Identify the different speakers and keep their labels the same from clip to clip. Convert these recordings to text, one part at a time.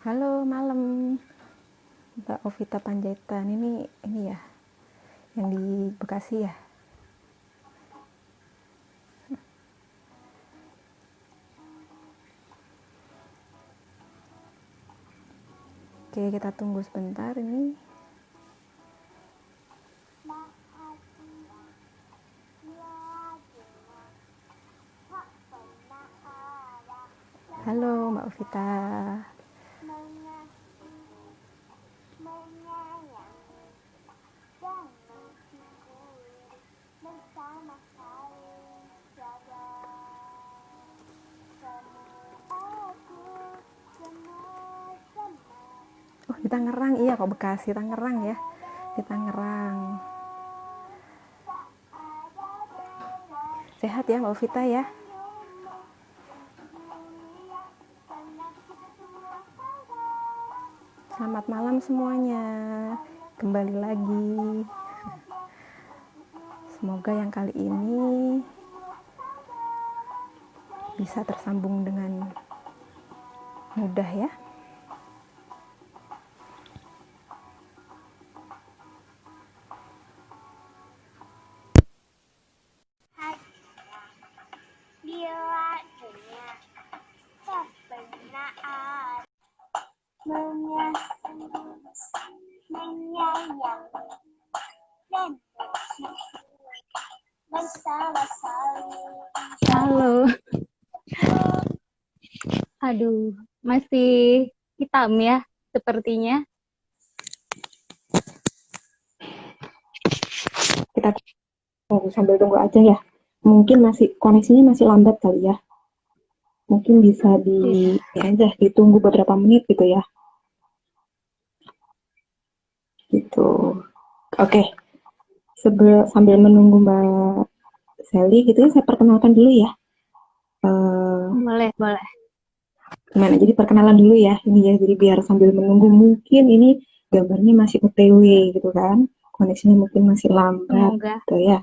Speaker 1: Halo, malam Mbak Ovita Panjaitan. Ini ya, yang di Bekasi ya. Oke, kita tunggu sebentar ini. Halo Mbak Ovita. Oh, di Tangerang. Iya kok, Bekasi, Tangerang ya. Di Tangerang. Sehat ya Mbak Ovita ya. Selamat malam semuanya. Kembali lagi. Semoga yang kali ini bisa tersambung dengan mudah ya.
Speaker 2: Bila dunia tak pernah ada menyayang dan bersama-sama.
Speaker 3: Halo. Aduh, masih hitam ya sepertinya.
Speaker 1: Kita sambil tunggu aja ya. Mungkin koneksinya masih lambat kali ya. Mungkin bisa ditunggu beberapa menit gitu ya. Gitu. Oke. Sambil menunggu Mbak Sally gitu ya, saya perkenalkan dulu ya.
Speaker 3: Boleh.
Speaker 1: Gimana? Jadi perkenalan dulu ya. Ini ya, jadi biar sambil menunggu mungkin ini gambarnya masih OTW gitu kan. Koneksinya mungkin masih lambat
Speaker 3: Semoga.
Speaker 1: gitu ya.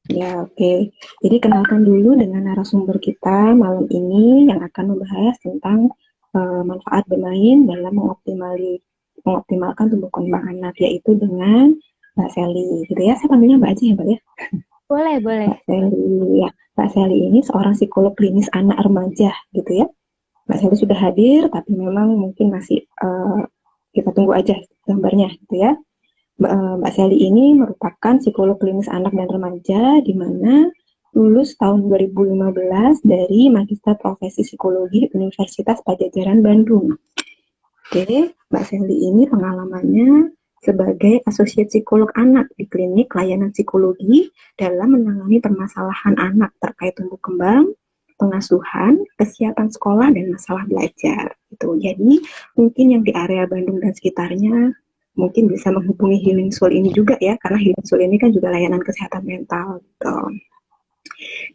Speaker 1: Ya, oke. Jadi kenalkan dulu dengan narasumber kita malam ini yang akan membahas tentang manfaat bermain dalam mengoptimalkan tumbuh kembang anak, yaitu dengan Mbak Sally. Gitu ya, saya panggilnya Mbak aja ya, Mbak ya.
Speaker 3: Boleh.
Speaker 1: Mbak Sally, ya. Mbak Sally ini seorang psikolog klinis anak remaja, gitu ya. Mbak Sally sudah hadir, tapi memang mungkin masih kita tunggu aja gambarnya, gitu ya. Mbak Sally ini merupakan psikolog klinis anak dan remaja di mana lulus tahun 2015 dari Magister Profesi Psikologi Universitas Padjadjaran Bandung. Oke, Mbak Sally ini pengalamannya sebagai asosiat psikolog anak di klinik layanan psikologi dalam menangani permasalahan anak terkait tumbuh kembang, pengasuhan, kesiapan sekolah, dan masalah belajar. Gitu. Jadi mungkin yang di area Bandung dan sekitarnya mungkin bisa menghubungi Healing Soul ini juga ya, karena Healing Soul ini kan juga layanan kesehatan mental. Gitu.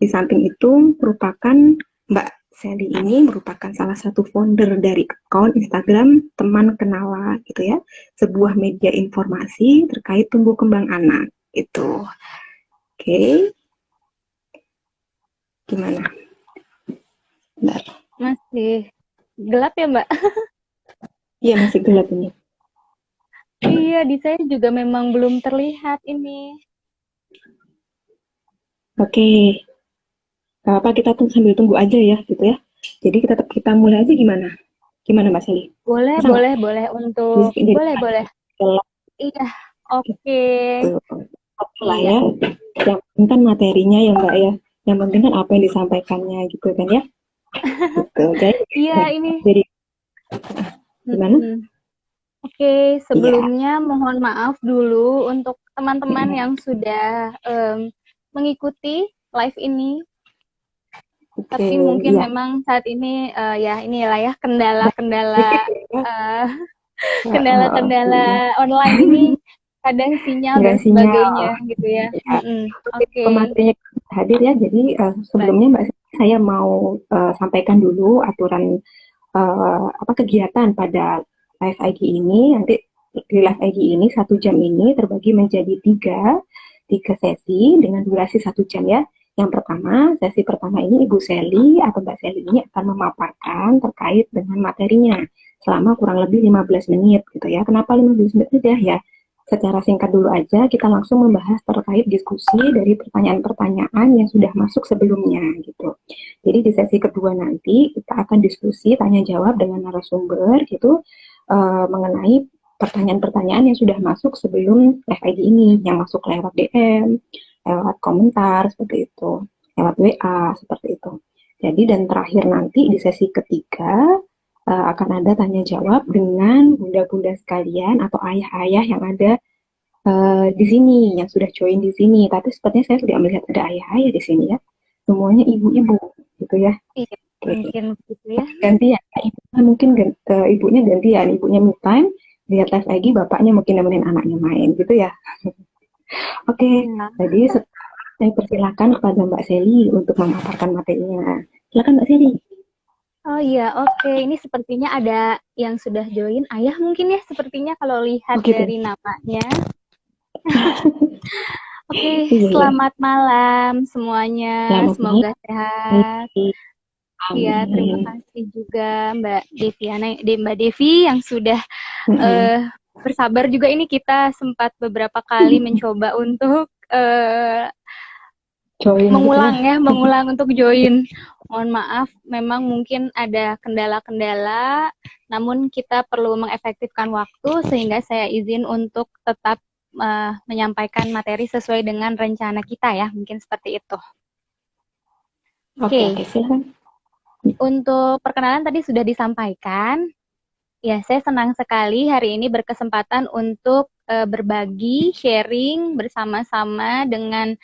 Speaker 1: Di samping itu, Mbak Sally ini merupakan salah satu founder dari akun Instagram Teman Kenala gitu ya, sebuah media informasi terkait tumbuh kembang anak itu. Oke, gimana? Bentar.
Speaker 3: Masih gelap ya, Mbak?
Speaker 1: Iya, masih gelap ini.
Speaker 3: Iya, di saya juga memang belum terlihat ini.
Speaker 1: Oke. Gak apa, kita sambil tunggu aja ya gitu ya. Jadi kita mulai aja gimana? Gimana Mbak Sally?
Speaker 3: Boleh untuk
Speaker 1: Jadi,
Speaker 3: boleh. Iya, oke.
Speaker 1: Oke lah ya. Yang penting kan materinya ya Mbak ya. Yang penting kan apa yang disampaikannya gitu kan ya. Gitu.
Speaker 3: Iya, ini.
Speaker 1: Jadi gimana?
Speaker 3: Oke, sebelumnya mohon maaf dulu untuk teman-teman yang sudah mengikuti live ini. Tapi mungkin memang saat ini inilah ya kendala online ini, kadang sinyal dan sebagainya gitu ya.
Speaker 1: Oke. Materinya hadir ya. Jadi sebelumnya Mbak saya mau sampaikan dulu aturan kegiatan pada live IG ini. Nanti di live IG ini 1 jam ini terbagi menjadi tiga sesi dengan durasi 1 jam ya. Yang pertama, sesi pertama ini Ibu Sally atau Mbak Sally ini akan memaparkan terkait dengan materinya. selama kurang lebih 15 menit gitu ya. Kenapa 15 menit aja ya? Secara singkat dulu aja, kita langsung membahas terkait diskusi dari pertanyaan-pertanyaan yang sudah masuk sebelumnya gitu. Jadi di sesi kedua nanti kita akan diskusi tanya jawab dengan narasumber gitu mengenai pertanyaan-pertanyaan yang sudah masuk sebelum live ID ini, yang masuk lewat DM, lewat komentar seperti itu, lewat WA seperti itu. Jadi dan terakhir nanti di sesi ketiga akan ada tanya jawab dengan bunda-bunda sekalian atau ayah-ayah yang ada di sini, yang sudah join di sini. Tapi sepertinya saya tidak melihat ada ayah-ayah di sini ya. Semuanya ibu-ibu gitu ya.
Speaker 3: Iya,
Speaker 1: Oke.
Speaker 3: mungkin begitu ya.
Speaker 1: Gantian, mungkin ibunya gantian, ibunya me time, lihat live lagi, bapaknya mungkin nemenin anaknya main gitu ya. Oke,
Speaker 3: Iya.
Speaker 1: jadi saya persilakan kepada Mbak Seli untuk memaparkan materinya. Silakan Mbak Seli.
Speaker 3: Oh iya, oke. Ini sepertinya ada yang sudah join. Ayah mungkin ya, sepertinya kalau lihat
Speaker 1: Oh, gitu.
Speaker 3: dari namanya. Oke,
Speaker 1: Iya, iya.
Speaker 3: selamat malam semuanya.
Speaker 1: Selamat
Speaker 3: Semoga
Speaker 1: malam.
Speaker 3: sehat. Iya, terima
Speaker 1: Amin.
Speaker 3: kasih juga Mbak Deviana, Mbak Devi yang sudah
Speaker 1: Mm-mm.
Speaker 3: bersabar juga. Ini kita sempat beberapa kali mencoba untuk
Speaker 1: Join gitu ya.
Speaker 3: mengulang untuk join. Mohon maaf, memang mungkin ada kendala-kendala, namun kita perlu mengefektifkan waktu sehingga saya izin untuk tetap menyampaikan materi sesuai dengan rencana kita ya, mungkin seperti itu.
Speaker 1: Oke, silakan.
Speaker 3: Untuk perkenalan tadi sudah disampaikan. Ya, saya senang sekali hari ini berkesempatan untuk berbagi, sharing bersama-sama dengan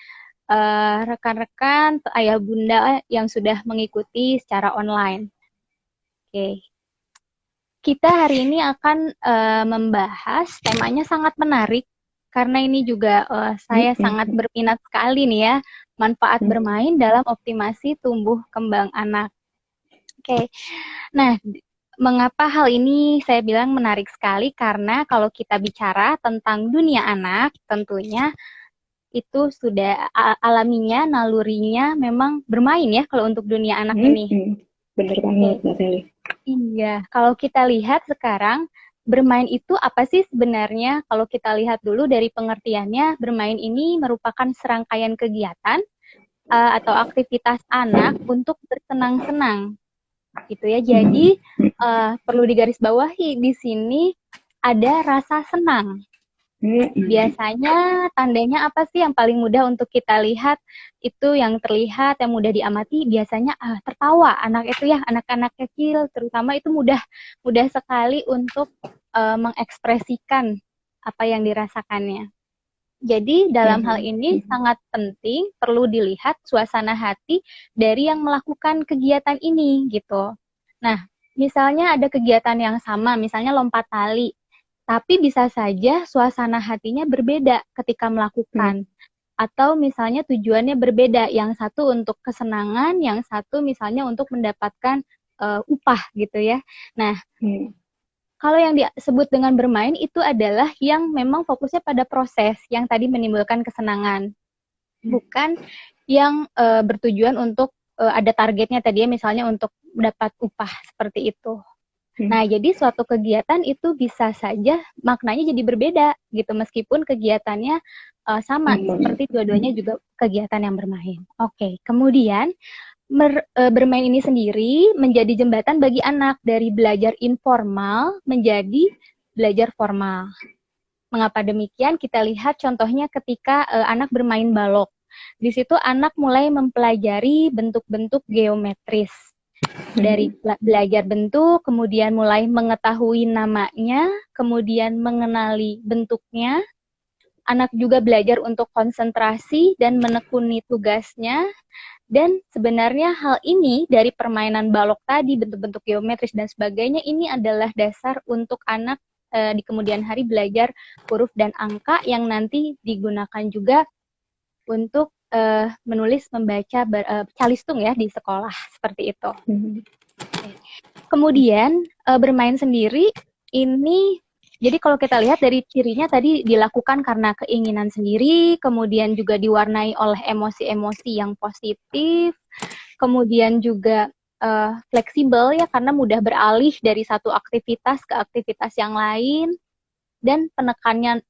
Speaker 3: rekan-rekan ayah bunda yang sudah mengikuti secara online. Oke. Kita hari ini akan membahas temanya sangat menarik karena ini juga saya sangat berminat sekali nih ya, manfaat bermain dalam optimasi tumbuh kembang anak. Oke. Nah, mengapa hal ini saya bilang menarik sekali? Karena kalau kita bicara tentang dunia anak, tentunya itu sudah alaminya, nalurinya memang bermain ya kalau untuk dunia anak ini.
Speaker 1: Bener banget, Mbak Seli.
Speaker 3: Iya, kalau kita lihat sekarang, bermain itu apa sih sebenarnya? Kalau kita lihat dulu dari pengertiannya, bermain ini merupakan serangkaian kegiatan atau aktivitas anak untuk bersenang-senang. Gitu ya. Jadi perlu digarisbawahi di sini ada rasa senang. Biasanya tandanya apa sih yang paling mudah untuk kita lihat? Itu yang terlihat, yang mudah diamati biasanya tertawa. Anak itu ya, anak-anak kecil terutama itu mudah sekali untuk mengekspresikan apa yang dirasakannya. Jadi dalam hal ini sangat penting perlu dilihat suasana hati dari yang melakukan kegiatan ini gitu. Nah, misalnya ada kegiatan yang sama, misalnya lompat tali, tapi bisa saja suasana hatinya berbeda ketika melakukan. Atau misalnya tujuannya berbeda, yang satu untuk kesenangan, yang satu misalnya untuk mendapatkan upah gitu ya. Nah, kalau yang disebut dengan bermain itu adalah yang memang fokusnya pada proses yang tadi menimbulkan kesenangan. Bukan yang bertujuan untuk ada targetnya tadi ya, misalnya untuk mendapat upah seperti itu. Nah, jadi suatu kegiatan itu bisa saja maknanya jadi berbeda gitu, meskipun kegiatannya sama, seperti dua-duanya juga kegiatan yang bermain. Oke, kemudian bermain ini sendiri menjadi jembatan bagi anak dari belajar informal menjadi belajar formal. Mengapa demikian? Kita lihat contohnya ketika anak bermain balok. Di situ anak mulai mempelajari bentuk-bentuk geometris. Dari belajar bentuk, kemudian mulai mengetahui namanya, kemudian mengenali bentuknya. Anak juga belajar untuk konsentrasi dan menekuni tugasnya. Dan sebenarnya hal ini dari permainan balok tadi, bentuk-bentuk geometris dan sebagainya, ini adalah dasar untuk anak di kemudian hari belajar huruf dan angka yang nanti digunakan juga untuk menulis, membaca, calistung ya di sekolah, seperti itu. Kemudian bermain sendiri ini, jadi kalau kita lihat dari cirinya tadi dilakukan karena keinginan sendiri, kemudian juga diwarnai oleh emosi-emosi yang positif, kemudian juga fleksibel ya, karena mudah beralih dari satu aktivitas ke aktivitas yang lain, dan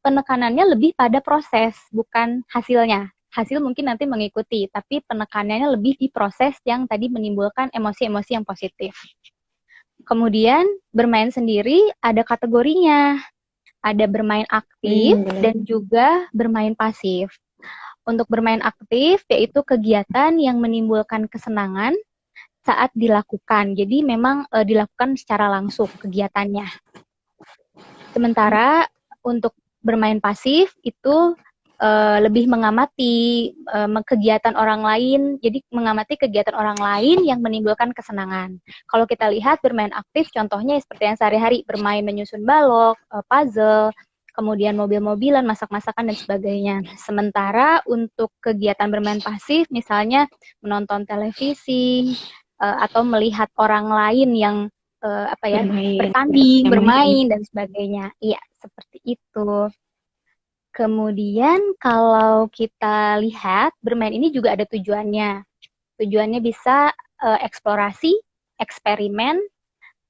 Speaker 3: penekanannya lebih pada proses, bukan hasilnya. Hasil mungkin nanti mengikuti, tapi penekanannya lebih di proses yang tadi menimbulkan emosi-emosi yang positif. Kemudian bermain sendiri ada kategorinya. Ada bermain aktif dan juga bermain pasif. Untuk bermain aktif yaitu kegiatan yang menimbulkan kesenangan saat dilakukan. Jadi memang dilakukan secara langsung kegiatannya. Sementara untuk bermain pasif itu lebih mengamati kegiatan orang lain, jadi mengamati kegiatan orang lain yang menimbulkan kesenangan. Kalau kita lihat bermain aktif, contohnya seperti yang sehari-hari, bermain menyusun balok, puzzle, kemudian mobil-mobilan, masak-masakan, dan sebagainya. Sementara untuk kegiatan bermain pasif, misalnya menonton televisi, atau melihat orang lain yang bertanding, bermain, dan sebagainya. Iya, seperti itu. Kemudian kalau kita lihat, bermain ini juga ada tujuannya. Tujuannya bisa eksplorasi, eksperimen,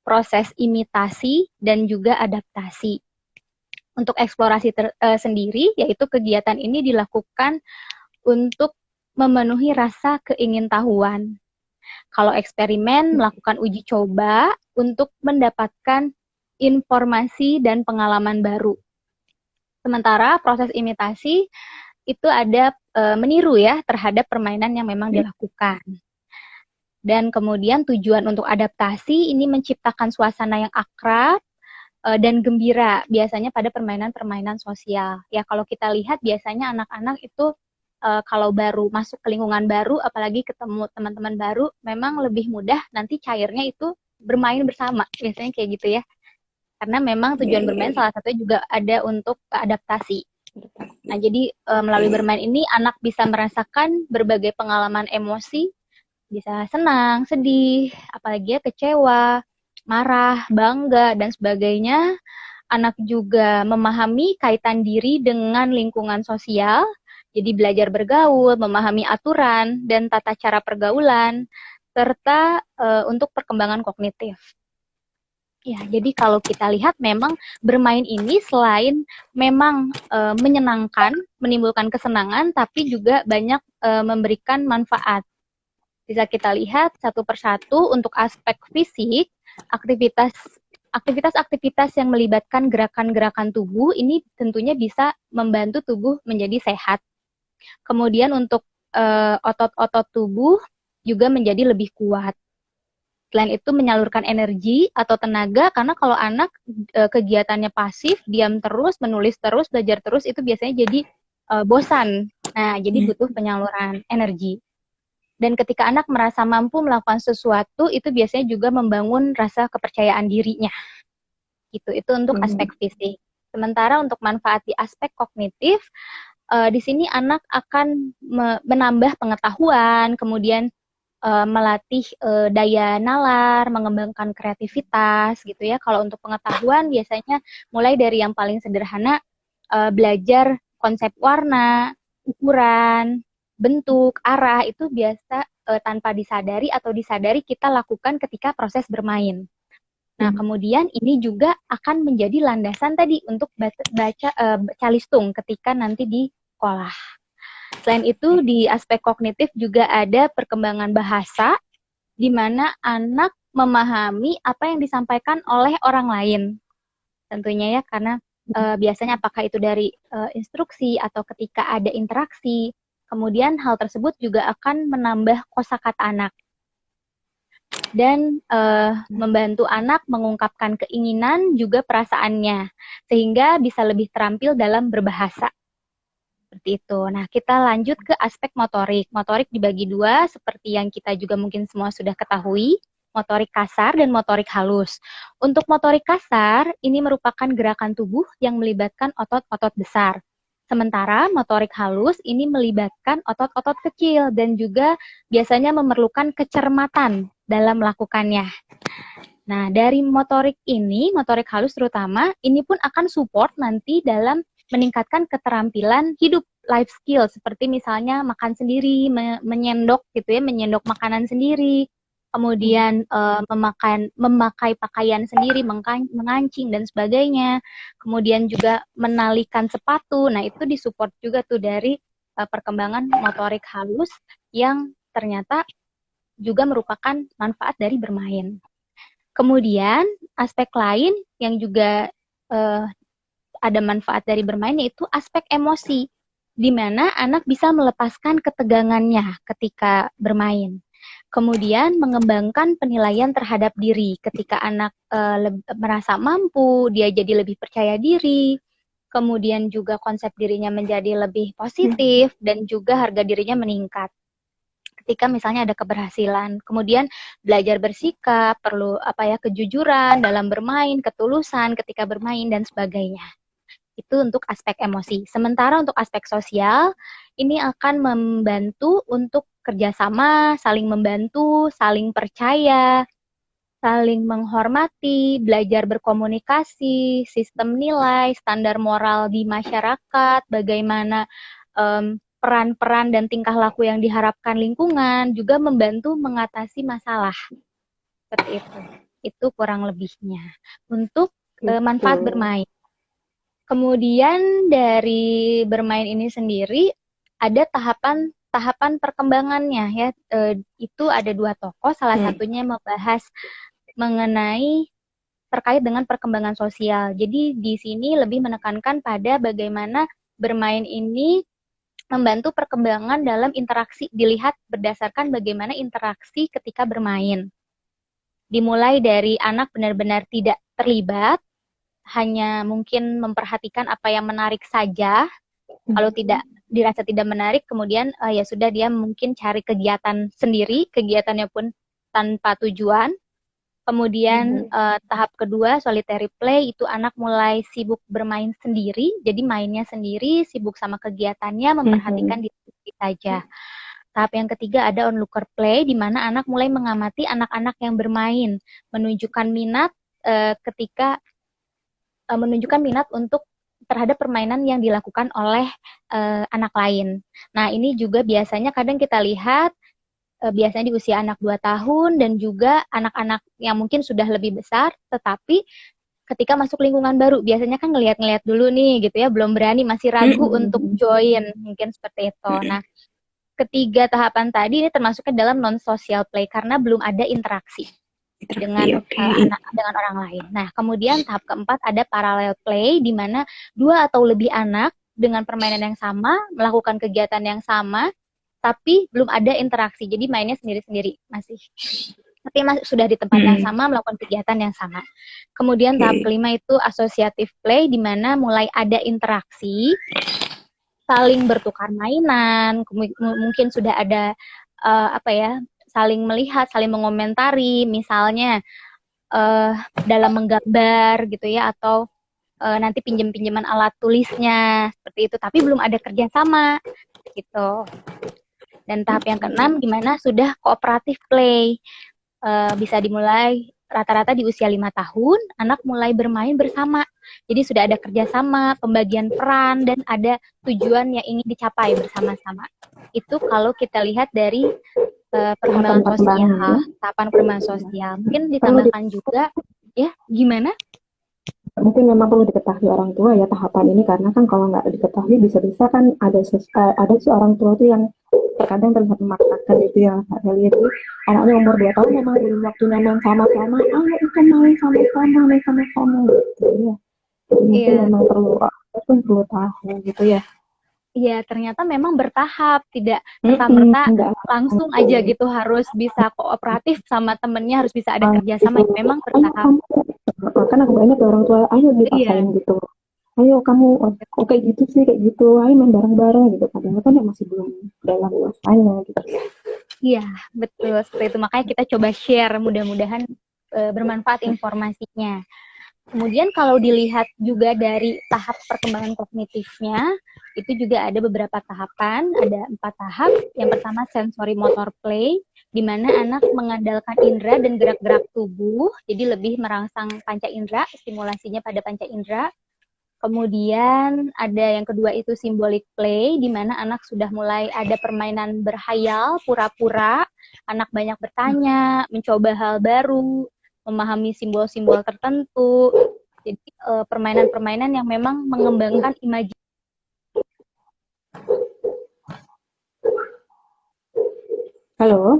Speaker 3: proses imitasi, dan juga adaptasi. Untuk eksplorasi sendiri, yaitu kegiatan ini dilakukan untuk memenuhi rasa keingintahuan. Kalau eksperimen, melakukan uji coba untuk mendapatkan informasi dan pengalaman baru. Sementara proses imitasi itu ada meniru ya terhadap permainan yang memang dilakukan. Dan kemudian tujuan untuk adaptasi ini menciptakan suasana yang akrab dan gembira, biasanya pada permainan-permainan sosial. Ya kalau kita lihat biasanya anak-anak itu kalau baru masuk ke lingkungan baru, apalagi ketemu teman-teman baru, memang lebih mudah nanti cairnya itu bermain bersama, biasanya kayak gitu ya. Karena memang tujuan bermain salah satunya juga ada untuk adaptasi. Nah, jadi melalui bermain ini anak bisa merasakan berbagai pengalaman emosi, bisa senang, sedih, apalagi ya kecewa, marah, bangga, dan sebagainya. Anak juga memahami kaitan diri dengan lingkungan sosial, jadi belajar bergaul, memahami aturan dan tata cara pergaulan, serta untuk perkembangan kognitif. Ya, jadi kalau kita lihat memang bermain ini selain memang menyenangkan, menimbulkan kesenangan, tapi juga banyak memberikan manfaat. Bisa kita lihat satu persatu untuk aspek fisik, aktivitas yang melibatkan gerakan-gerakan tubuh ini tentunya bisa membantu tubuh menjadi sehat. Kemudian untuk otot-otot tubuh juga menjadi lebih kuat. Selain itu menyalurkan energi atau tenaga, karena kalau anak kegiatannya pasif, diam terus, menulis terus, belajar terus, itu biasanya jadi bosan. Nah, jadi butuh penyaluran energi. Dan ketika anak merasa mampu melakukan sesuatu, itu biasanya juga membangun rasa kepercayaan dirinya. Itu untuk aspek fisik. Sementara untuk manfaat di aspek kognitif, di sini anak akan menambah pengetahuan, kemudian melatih daya nalar, mengembangkan kreativitas gitu ya. Kalau untuk pengetahuan biasanya mulai dari yang paling sederhana, belajar konsep warna, ukuran, bentuk, arah, itu biasa tanpa disadari atau disadari kita lakukan ketika proses bermain. Nah, kemudian ini juga akan menjadi landasan tadi untuk baca calistung ketika nanti di sekolah. Selain itu, di aspek kognitif juga ada perkembangan bahasa, di mana anak memahami apa yang disampaikan oleh orang lain. Tentunya ya, karena biasanya apakah itu dari instruksi atau ketika ada interaksi. Kemudian hal tersebut juga akan menambah kosakata anak. Dan membantu anak mengungkapkan keinginan juga perasaannya, sehingga bisa lebih terampil dalam berbahasa. Seperti itu. Nah, kita lanjut ke aspek motorik. Motorik dibagi dua, seperti yang kita juga mungkin semua sudah ketahui, motorik kasar dan motorik halus. Untuk motorik kasar, ini merupakan gerakan tubuh yang melibatkan otot-otot besar. Sementara motorik halus ini melibatkan otot-otot kecil dan juga biasanya memerlukan kecermatan dalam melakukannya. Nah, dari motorik ini, motorik halus terutama, ini pun akan support nanti dalam meningkatkan keterampilan hidup, life skill, seperti misalnya makan sendiri, menyendok gitu ya, menyendok makanan sendiri, kemudian memakai pakaian sendiri, mengancing dan sebagainya, kemudian juga menalikan sepatu. Nah, itu disupport juga tuh dari perkembangan motorik halus yang ternyata juga merupakan manfaat dari bermain. Kemudian aspek lain yang juga ada manfaat dari bermain yaitu aspek emosi, di mana anak bisa melepaskan ketegangannya ketika bermain. Kemudian mengembangkan penilaian terhadap diri. Ketika anak merasa mampu, dia jadi lebih percaya diri. Kemudian juga konsep dirinya menjadi lebih positif dan juga harga dirinya meningkat. Ketika misalnya ada keberhasilan, kemudian belajar bersikap, perlu kejujuran dalam bermain, ketulusan ketika bermain dan sebagainya. Itu untuk aspek emosi. Sementara untuk aspek sosial, ini akan membantu untuk kerjasama, saling membantu, saling percaya, saling menghormati, belajar berkomunikasi, sistem nilai, standar moral di masyarakat, bagaimana peran-peran dan tingkah laku yang diharapkan lingkungan, juga membantu mengatasi masalah. Seperti itu. Itu kurang lebihnya. Untuk manfaat bermain. Kemudian dari bermain ini sendiri ada tahapan perkembangannya ya. Itu ada 2 tokoh, salah satunya membahas mengenai terkait dengan perkembangan sosial. Jadi di sini lebih menekankan pada bagaimana bermain ini membantu perkembangan dalam interaksi, dilihat berdasarkan bagaimana interaksi ketika bermain. Dimulai dari anak benar-benar tidak terlibat, hanya mungkin memperhatikan apa yang menarik saja. Kalau tidak dirasa tidak menarik, kemudian ya sudah, dia mungkin cari kegiatan sendiri, kegiatannya pun tanpa tujuan. Kemudian tahap kedua, solitary play, itu anak mulai sibuk bermain sendiri, jadi mainnya sendiri, sibuk sama kegiatannya, memperhatikan diri saja. Tahap yang ketiga ada onlooker play, di mana anak mulai mengamati anak-anak yang bermain, menunjukkan minat menunjukkan minat untuk terhadap permainan yang dilakukan oleh anak lain. Nah, ini juga biasanya kadang kita lihat biasanya di usia anak 2 tahun dan juga anak-anak yang mungkin sudah lebih besar, tetapi ketika masuk lingkungan baru, biasanya kan ngelihat-ngelihat dulu nih gitu ya, belum berani, masih ragu untuk join, mungkin seperti itu. Nah, ketiga tahapan tadi ini termasuknya dalam non-social play karena belum ada interaksi dengan anak dengan orang lain. Nah, kemudian tahap keempat ada parallel play, di mana 2 atau lebih anak dengan permainan yang sama, melakukan kegiatan yang sama, tapi belum ada interaksi. Jadi mainnya sendiri-sendiri tapi sudah di tempat yang sama, melakukan kegiatan yang sama. Kemudian tahap kelima itu associative play, di mana mulai ada interaksi, saling bertukar mainan, mungkin sudah ada saling melihat, saling mengomentari, misalnya dalam menggambar gitu ya, atau nanti pinjam-pinjaman alat tulisnya seperti itu, tapi belum ada kerjasama gitu. Dan tahap yang keenam gimana sudah kooperatif play, bisa dimulai rata-rata di usia 5 tahun, anak mulai bermain bersama. Jadi sudah ada kerjasama, pembagian peran, dan ada tujuan yang ingin dicapai bersama-sama. Itu kalau kita lihat dari perkembangan sosial, tahapan perkembangan sosial. Mungkin ditambahkan juga, ya gimana?
Speaker 1: Mungkin memang perlu diketahui orang tua ya tahapan ini, karena kan kalau nggak diketahui bisa-bisa kan ada si orang tua tuh yang terkadang terlihat memaksakan gitu ya. Saya lihat itu anaknya umur 2 tahun memang belum waktunya main sama-sama, itu main sama-sama gitu ya. Mungkin memang perlu tahu gitu ya.
Speaker 3: Iya, ternyata memang bertahap, tidak serta-merta langsung aja gitu harus bisa kooperatif sama temennya, harus bisa ada kerjasama, memang bertahap.
Speaker 1: Kan aku banyak orang tua, ayo dipaksain gitu, ayo kamu kayak gitu sih, kayak gitu, ayo main bareng-bareng gitu, padahal kan masih belum dalam masanya gitu.
Speaker 3: Iya, betul, seperti itu. Makanya kita coba share, mudah-mudahan bermanfaat informasinya. Kemudian kalau dilihat juga dari tahap perkembangan kognitifnya, itu juga ada beberapa tahapan, ada 4 tahap. Yang pertama sensory motor play, di mana anak mengandalkan indera dan gerak-gerak tubuh, jadi lebih merangsang panca indera, stimulasinya pada panca indera. Kemudian ada yang kedua itu symbolic play, di mana anak sudah mulai ada permainan berhayal, pura-pura, anak banyak bertanya, mencoba hal baru, memahami simbol-simbol tertentu. Jadi permainan-permainan yang memang mengembangkan imajinasi.
Speaker 1: Halo.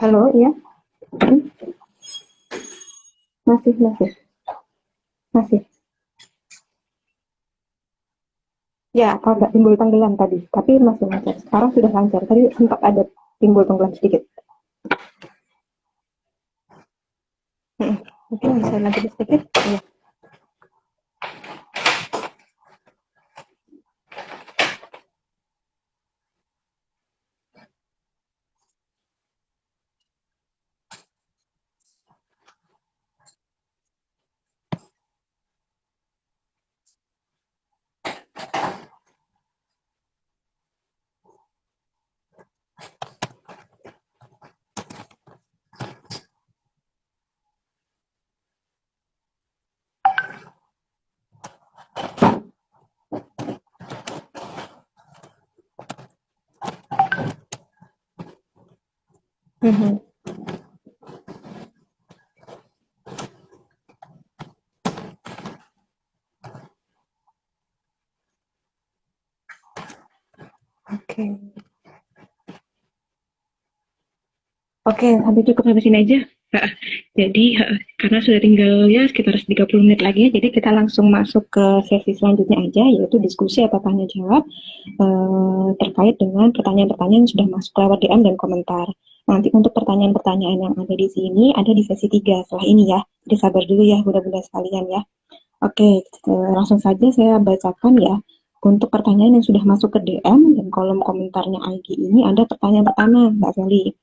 Speaker 1: Halo, iya. Masih. Ya, agak timbul tenggelam tadi, tapi masih lancar. Sekarang sudah lancar. Tadi sempat ada timbul tenggelam sedikit. Mungkin bisa lanjut sedikit. Ya. Mhm. Oke. Oke, sampai cukup sampai sini aja. Jadi, karena sudah tinggal ya sekitar 30 menit lagi, jadi kita langsung masuk ke sesi selanjutnya aja, yaitu diskusi atau tanya jawab terkait dengan pertanyaan-pertanyaan yang sudah masuk lewat DM dan komentar. Nanti untuk pertanyaan-pertanyaan yang ada di sini ada di sesi 3 setelah ini ya. Jadi sabar dulu ya, bunda-bunda sekalian ya. Oke, langsung saja saya bacakan ya. Untuk pertanyaan yang sudah masuk ke DM dan kolom komentarnya IG ini ada pertanyaan pertama, Mbak Feli.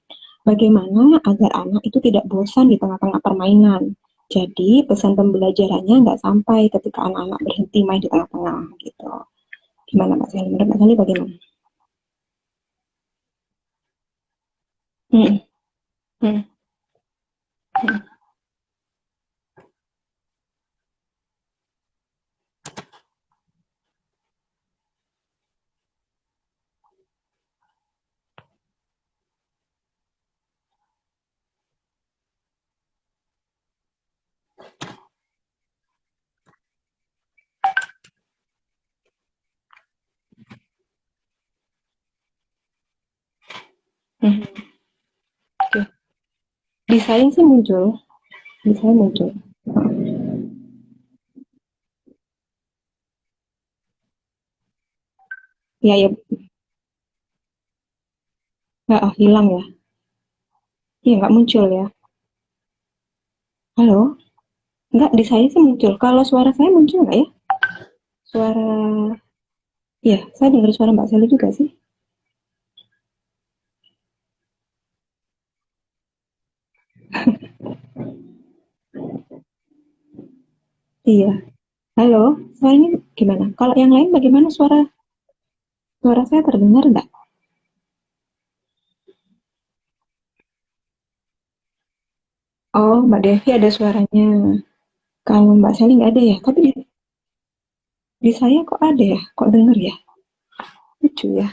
Speaker 1: Bagaimana agar anak itu tidak bosan di tengah-tengah permainan? Jadi pesan pembelajarannya nggak sampai ketika anak-anak berhenti main di tengah-tengah gitu. Gimana Mbak Feli? Menurut Mbak Feli bagaimana? Hmm, hmm, hmm, hmm. Oke. Di saya sih muncul, di saya muncul. Ya ya, nggak hilang ya? Iya nggak muncul ya? Halo? Nggak, di saya sih muncul. Kalau suara saya muncul nggak ya? Suara, ya saya dengar suara Mbak Sally juga sih. Iya. Halo, suaranya gimana? Kalau yang lain bagaimana suara suara saya terdengar nggak? Oh, Mbak Devi ada suaranya. Kalau Mbak Sally nggak ada ya. Tapi di saya kok ada ya? Kok denger ya? Lucu ya.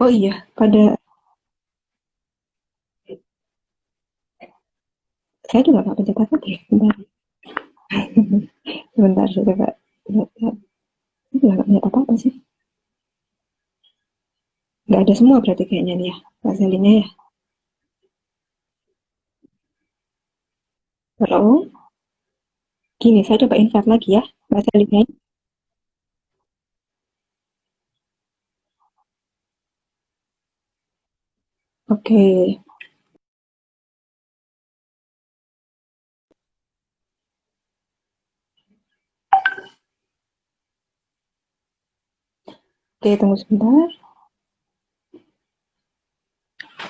Speaker 1: Oh iya, pada saya juga nggak pencet lagi. Bentar, sebentar saya coba lihat. Ini nggak lihat apa-apa sih. Nggak ada semua berarti kayaknya nih ya, Mbak Selinya ya. Halo, gini saya coba invite lagi ya, Mbak Selinya. Oke, oke tunggu sebentar.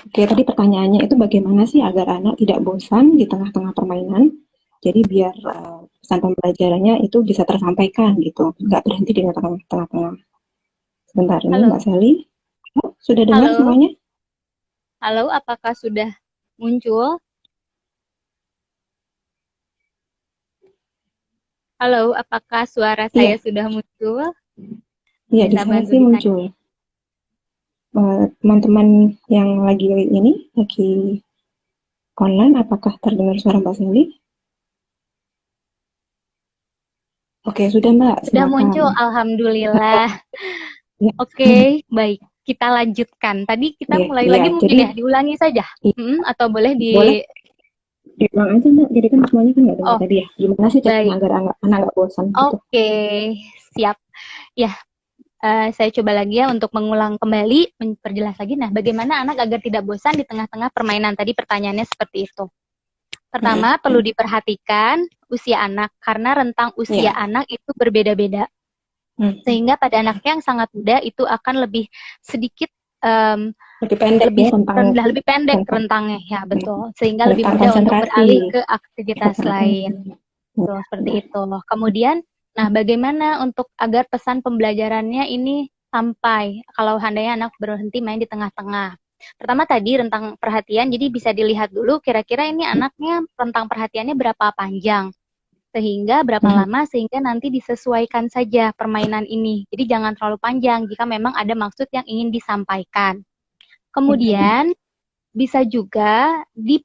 Speaker 1: Oke, tadi pertanyaannya itu bagaimana sih agar anak tidak bosan di tengah-tengah permainan? Jadi biar pesan pembelajarannya itu bisa tersampaikan gitu, nggak berhenti di tengah-tengah. Sebentar ini
Speaker 3: Halo,
Speaker 1: Mbak Sally. Oh, sudah dengar
Speaker 3: halo,
Speaker 1: semuanya?
Speaker 3: halo, apakah sudah muncul? Halo, apakah suara saya
Speaker 1: Iya,
Speaker 3: sudah muncul?
Speaker 1: iya di
Speaker 3: Bisa
Speaker 1: saya
Speaker 3: bantu
Speaker 1: sih
Speaker 3: ditanya.
Speaker 1: muncul. Teman-teman yang lagi online, apakah terdengar suara Mbak Sally? Oke, sudah Mbak,
Speaker 3: Sudah
Speaker 1: silakan.
Speaker 3: muncul, alhamdulillah.
Speaker 1: Ya,
Speaker 3: Oke, baik. Kita lanjutkan. Tadi kita
Speaker 1: iya,
Speaker 3: mulai
Speaker 1: iya.
Speaker 3: lagi mungkin
Speaker 1: Jadi
Speaker 3: ya, diulangi saja. Atau boleh
Speaker 1: boleh
Speaker 3: di...
Speaker 1: diulang aja Mbak. Jadi kan semuanya kan nggak dengar
Speaker 3: Oh,
Speaker 1: tadi ya. Gimana sih caranya
Speaker 3: baik.
Speaker 1: agar anak nggak bosan gitu?
Speaker 3: Oke, siap. Ya, saya coba lagi ya untuk mengulang kembali, memperjelas lagi. Nah, bagaimana anak agar tidak bosan di tengah-tengah permainan? Tadi pertanyaannya seperti itu.
Speaker 1: Mm-mm.
Speaker 3: Pertama, perlu diperhatikan usia anak, karena rentang usia
Speaker 1: Iya.
Speaker 3: anak itu berbeda-beda.
Speaker 1: Hmm.
Speaker 3: Sehingga pada anak yang sangat muda itu akan lebih sedikit em,
Speaker 1: Lebih pendek ya
Speaker 3: lebih
Speaker 1: rentang
Speaker 3: rendah, lebih pendek
Speaker 1: rentang,
Speaker 3: rentangnya, ya betul. Sehingga lebih
Speaker 1: rentang
Speaker 3: mudah untuk
Speaker 1: konsentrasi.
Speaker 3: beralih ke aktivitas lain. Tuh, seperti
Speaker 1: Nah,
Speaker 3: itu. Kemudian, nah bagaimana untuk agar pesan pembelajarannya ini sampai kalau seandainya anak berhenti main di tengah-tengah. Pertama tadi rentang perhatian, jadi bisa dilihat dulu kira-kira ini anaknya rentang perhatiannya berapa panjang, sehingga berapa
Speaker 1: mhm,
Speaker 3: lama, sehingga nanti disesuaikan saja permainan ini. Jadi jangan terlalu panjang jika memang ada maksud yang ingin disampaikan.
Speaker 1: mhm,
Speaker 3: Kemudian bisa juga di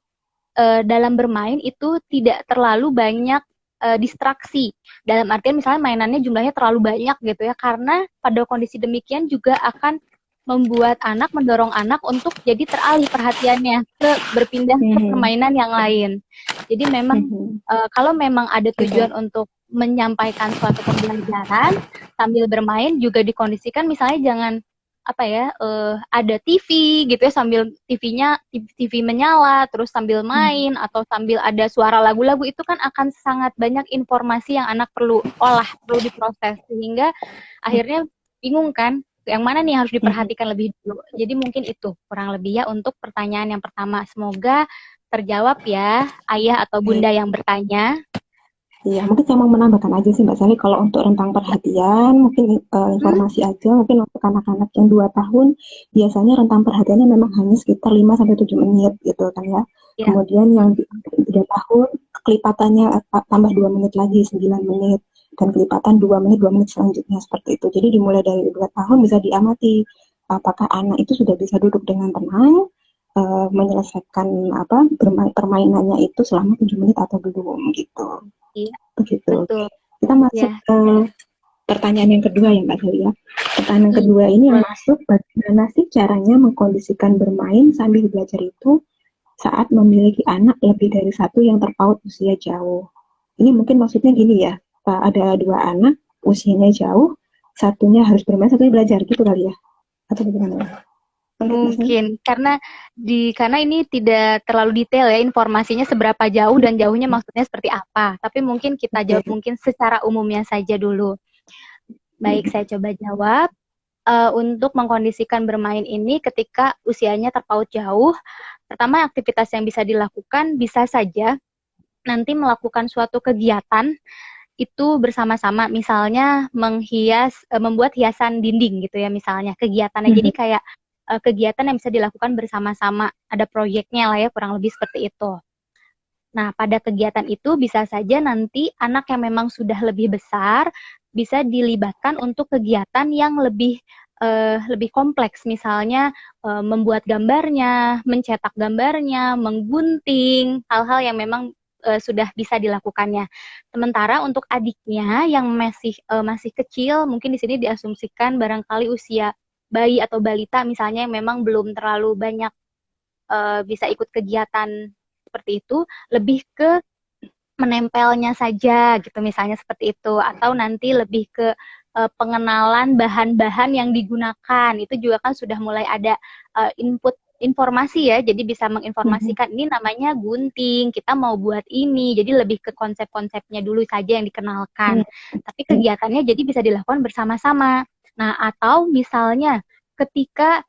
Speaker 3: dalam bermain itu tidak terlalu banyak distraksi. Dalam artian misalnya mainannya jumlahnya terlalu banyak gitu ya, karena pada kondisi demikian juga akan membuat anak, mendorong anak untuk jadi teralih perhatiannya ke berpindah ke
Speaker 1: mhm,
Speaker 3: permainan yang lain. Jadi memang
Speaker 1: mhm.
Speaker 3: kalau memang ada
Speaker 1: Oke.
Speaker 3: tujuan untuk menyampaikan suatu pembelajaran sambil bermain juga dikondisikan, misalnya jangan apa ya, ada TV gitu ya, sambil TV menyala terus sambil
Speaker 1: Mhm,
Speaker 3: main atau sambil ada suara lagu-lagu, itu kan akan sangat banyak informasi yang anak perlu olah, perlu diproses, sehingga akhirnya bingung kan yang mana nih yang harus
Speaker 1: mhm.
Speaker 3: diperhatikan lebih dulu. Jadi mungkin itu kurang lebih ya untuk pertanyaan yang pertama. Semoga terjawab ya ayah atau bunda
Speaker 1: Oke.
Speaker 3: yang bertanya.
Speaker 1: Iya, mungkin saya mau menambahkan aja sih Mbak Sally, kalau untuk rentang perhatian, mungkin
Speaker 3: Hmm?
Speaker 1: informasi aja, mungkin untuk anak-anak yang 2 tahun, biasanya rentang perhatiannya memang hanya sekitar 5 sampai 7 menit gitu kan ya.
Speaker 3: Ya,
Speaker 1: Kemudian yang di 3 tahun, kelipatannya tambah 2 menit lagi, 9 menit. Dan kelipatan 2 menit selanjutnya seperti itu. Jadi dimulai dari 2 tahun bisa diamati apakah anak itu sudah bisa duduk dengan tenang, menyelesaikan permainannya itu selama 7 menit atau belum gitu.
Speaker 3: iya,
Speaker 1: Begitu.
Speaker 3: betul.
Speaker 1: Kita masuk
Speaker 3: Ya,
Speaker 1: ke pertanyaan yang kedua ya Mbak Delia. Pertanyaan
Speaker 3: iya,
Speaker 1: kedua ini yang
Speaker 3: boleh.
Speaker 1: masuk, bagaimana sih caranya mengkondisikan bermain sambil belajar itu saat memiliki anak lebih dari satu yang terpaut usia jauh. Ini mungkin maksudnya gini ya, ada 2 anak usianya jauh, satunya harus bermain, satunya belajar gitu kali ya? Atau bagaimana? Menurut Mas Delia?
Speaker 3: Mungkin karena ini tidak terlalu detail ya informasinya seberapa jauh dan jauhnya maksudnya seperti apa. Tapi mungkin kita jawab
Speaker 1: Oke.
Speaker 3: mungkin secara umumnya saja dulu. Baik, saya coba jawab. Untuk mengkondisikan bermain ini ketika usianya terpaut jauh, pertama aktivitas yang bisa dilakukan bisa saja nanti melakukan suatu kegiatan itu bersama-sama, misalnya membuat hiasan dinding gitu ya, misalnya kegiatannya. Jadi
Speaker 1: Mhm.
Speaker 3: kayak kegiatan yang bisa dilakukan bersama-sama, ada proyeknya lah ya, kurang lebih seperti itu. Nah, pada kegiatan itu bisa saja nanti anak yang memang sudah lebih besar bisa dilibatkan untuk kegiatan yang lebih lebih kompleks, misalnya membuat gambarnya, mencetak gambarnya, menggunting, hal-hal yang memang sudah bisa dilakukannya. Sementara untuk adiknya yang masih kecil, mungkin di sini diasumsikan barangkali usia bayi atau balita misalnya yang memang belum terlalu banyak bisa ikut kegiatan seperti itu, lebih ke menempelnya saja gitu misalnya seperti itu, atau nanti lebih ke pengenalan bahan-bahan yang digunakan. Itu juga kan sudah mulai ada input informasi ya, jadi bisa menginformasikan ini namanya gunting, kita mau buat ini, jadi lebih ke konsep-konsepnya dulu saja yang dikenalkan, tapi kegiatannya jadi bisa dilakukan bersama-sama. Nah, atau misalnya ketika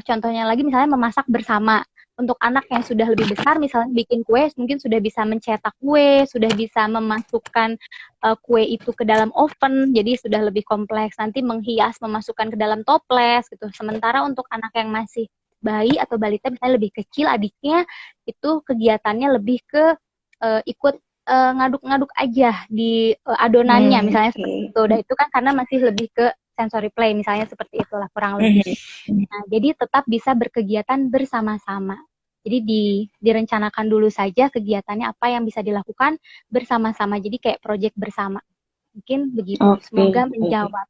Speaker 3: contohnya lagi misalnya memasak bersama, untuk anak yang sudah lebih besar misalnya bikin kue, mungkin sudah bisa mencetak kue, sudah bisa memasukkan kue itu ke dalam oven, jadi sudah lebih kompleks, nanti menghias, memasukkan ke dalam toples gitu. Sementara untuk anak yang masih bayi atau balita misalnya lebih kecil, adiknya itu kegiatannya lebih ke ikut ngaduk-ngaduk aja di adonannya misalnya seperti itu. Dan itu kan karena masih lebih ke sensory play misalnya seperti itulah kurang lebih. Nah, jadi tetap bisa berkegiatan bersama-sama. Jadi direncanakan dulu saja kegiatannya apa yang bisa dilakukan bersama-sama. Jadi kayak proyek bersama. Mungkin begitu. Semoga menjawab.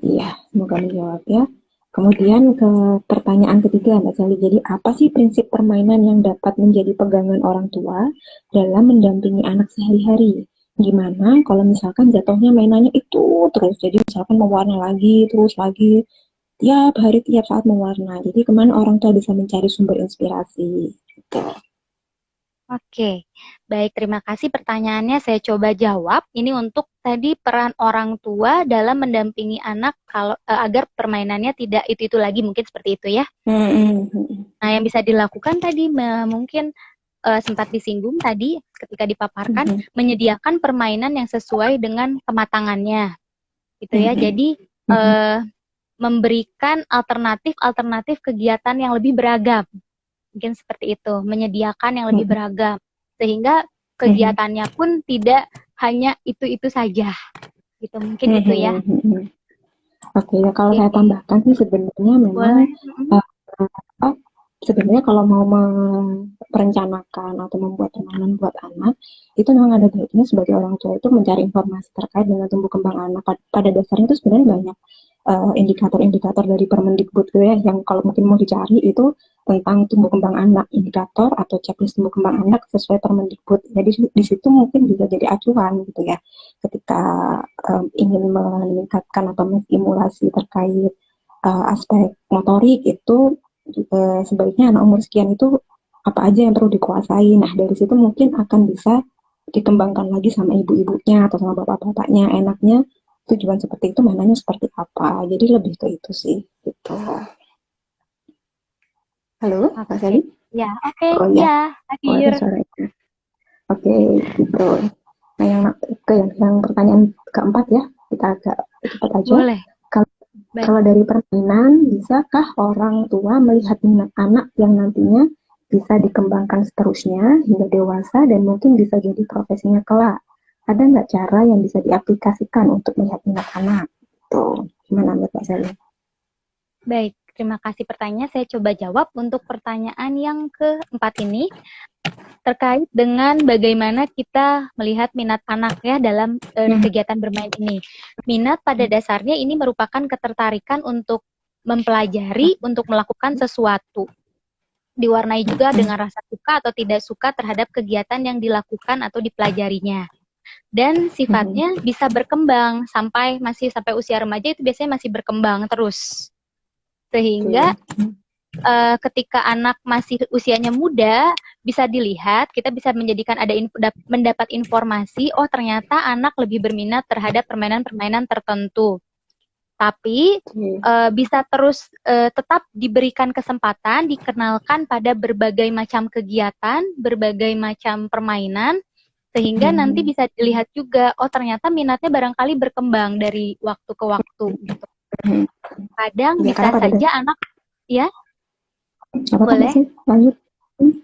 Speaker 1: Iya, semoga menjawab ya. Kemudian ke pertanyaan ketiga, Mbak Sally. Jadi apa sih prinsip permainan yang dapat menjadi pegangan orang tua dalam mendampingi anak sehari-hari? Gimana kalau misalkan jatuhnya mainannya itu terus, jadi misalkan mewarna lagi, terus lagi, tiap hari, tiap saat mewarna. Jadi kemana orang tua bisa mencari sumber inspirasi? Gitu.
Speaker 3: Oke, baik, terima kasih pertanyaannya. Saya coba jawab. Ini untuk tadi peran orang tua dalam mendampingi anak kalau agar permainannya tidak itu lagi, mungkin seperti itu ya. Nah, yang bisa dilakukan tadi mungkin sempat disinggung tadi ketika dipaparkan, menyediakan permainan yang sesuai dengan kematangannya, gitu ya. Jadi memberikan alternatif kegiatan yang lebih beragam. Mungkin seperti itu, menyediakan yang lebih beragam, sehingga kegiatannya pun tidak hanya itu-itu saja, gitu, mungkin itu ya.
Speaker 1: Oke, ya kalau saya tambahkan sih sebenarnya memang sebenarnya kalau mau merencanakan atau membuat permainan buat anak, itu memang ada baiknya sebagai orang tua itu mencari informasi terkait dengan tumbuh kembang anak. Pada dasarnya itu sebenarnya banyak indikator-indikator dari Permendikbud ya, yang kalau mungkin mau dicari itu tentang tumbuh kembang anak, indikator atau checklist tumbuh kembang anak sesuai Permendikbud. Jadi di situ mungkin bisa jadi acuan gitu ya, ketika ingin meningkatkan atau menstimulasi terkait aspek motorik itu sebaiknya anak umur sekian itu apa aja yang perlu dikuasai. Nah dari situ mungkin akan bisa dikembangkan lagi sama ibu-ibunya atau sama bapak-bapaknya, enaknya tujuan seperti itu, mainannya seperti apa. Jadi lebih ke itu sih gitu. Halo, Pak Sally?
Speaker 3: Ya, oke. Ya, akhir.
Speaker 1: Oke, gitu. Nah, yang pertanyaan keempat ya, kita agak cepat aja.
Speaker 3: Boleh.
Speaker 1: Kalau dari permainan, bisakah orang tua melihat minat anak yang nantinya bisa dikembangkan seterusnya hingga dewasa dan mungkin bisa jadi profesinya kelak? Ada nggak cara yang bisa diaplikasikan untuk melihat minat anak? Tuh, gimana menurut Pak Sally?
Speaker 3: Baik, terima kasih pertanyaannya. Saya coba jawab untuk pertanyaan yang keempat ini terkait dengan bagaimana kita melihat minat anak ya dalam kegiatan bermain ini. Minat pada dasarnya ini merupakan ketertarikan untuk mempelajari, untuk melakukan sesuatu. Diwarnai juga dengan rasa suka atau tidak suka terhadap kegiatan yang dilakukan atau dipelajarinya. Dan sifatnya bisa berkembang sampai usia remaja, itu biasanya masih berkembang terus. Sehingga ketika anak masih usianya muda, bisa dilihat, kita bisa mendapat informasi, oh ternyata anak lebih berminat terhadap permainan-permainan tertentu. Tapi bisa terus tetap diberikan kesempatan, dikenalkan pada berbagai macam kegiatan, berbagai macam permainan, sehingga nanti bisa dilihat juga, oh ternyata minatnya barangkali berkembang dari waktu ke waktu. Gitu. Kadang bisa saja anak, ya?
Speaker 1: Boleh? Lanjut.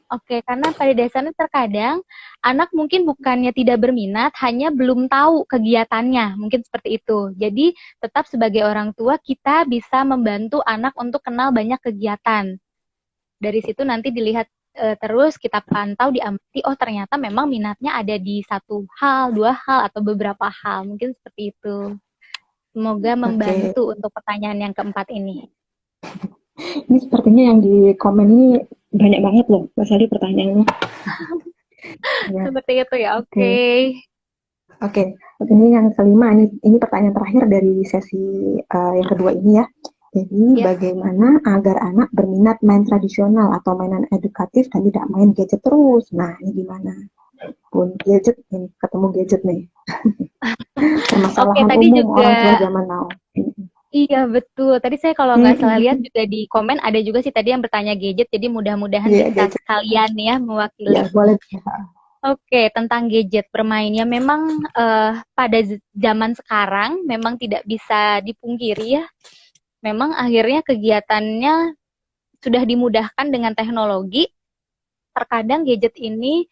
Speaker 3: Oke, karena pada dasarnya terkadang anak mungkin bukannya tidak berminat, hanya belum tahu kegiatannya, mungkin seperti itu. Jadi tetap sebagai orang tua kita bisa membantu anak untuk kenal banyak kegiatan. Dari situ nanti dilihat terus kita pantau, diamati, oh ternyata memang minatnya ada di satu hal, dua hal, atau beberapa hal, mungkin seperti itu. Semoga
Speaker 1: Oke,
Speaker 3: membantu untuk pertanyaan yang keempat ini.
Speaker 1: ini sepertinya yang di komen ini banyak banget loh, Mbak Sally pertanyaannya. Ya,
Speaker 3: Seperti itu ya, oke.
Speaker 1: oke. Oke, ini yang kelima, ini pertanyaan terakhir dari sesi yang kedua ini ya. Jadi,
Speaker 3: Ya,
Speaker 1: bagaimana agar anak berminat main tradisional atau mainan edukatif dan tidak main gadget terus? Nah, ini gimana? Pun gadget, ini ketemu gadget nih.
Speaker 3: oke,
Speaker 1: Permasalahan
Speaker 3: tadi
Speaker 1: umum
Speaker 3: juga
Speaker 1: orang tua zaman now.
Speaker 3: iya betul. Tadi saya kalau nggak salah lihat juga di komen ada juga sih tadi yang bertanya gadget. Jadi mudah-mudahan
Speaker 1: Iya,
Speaker 3: bisa
Speaker 1: gadget.
Speaker 3: sekalian ya
Speaker 1: Ya,
Speaker 3: mewakili.
Speaker 1: boleh.
Speaker 3: Oke, tentang gadget bermain ya memang pada zaman sekarang memang tidak bisa dipungkiri ya. Memang akhirnya kegiatannya sudah dimudahkan dengan teknologi. Terkadang gadget ini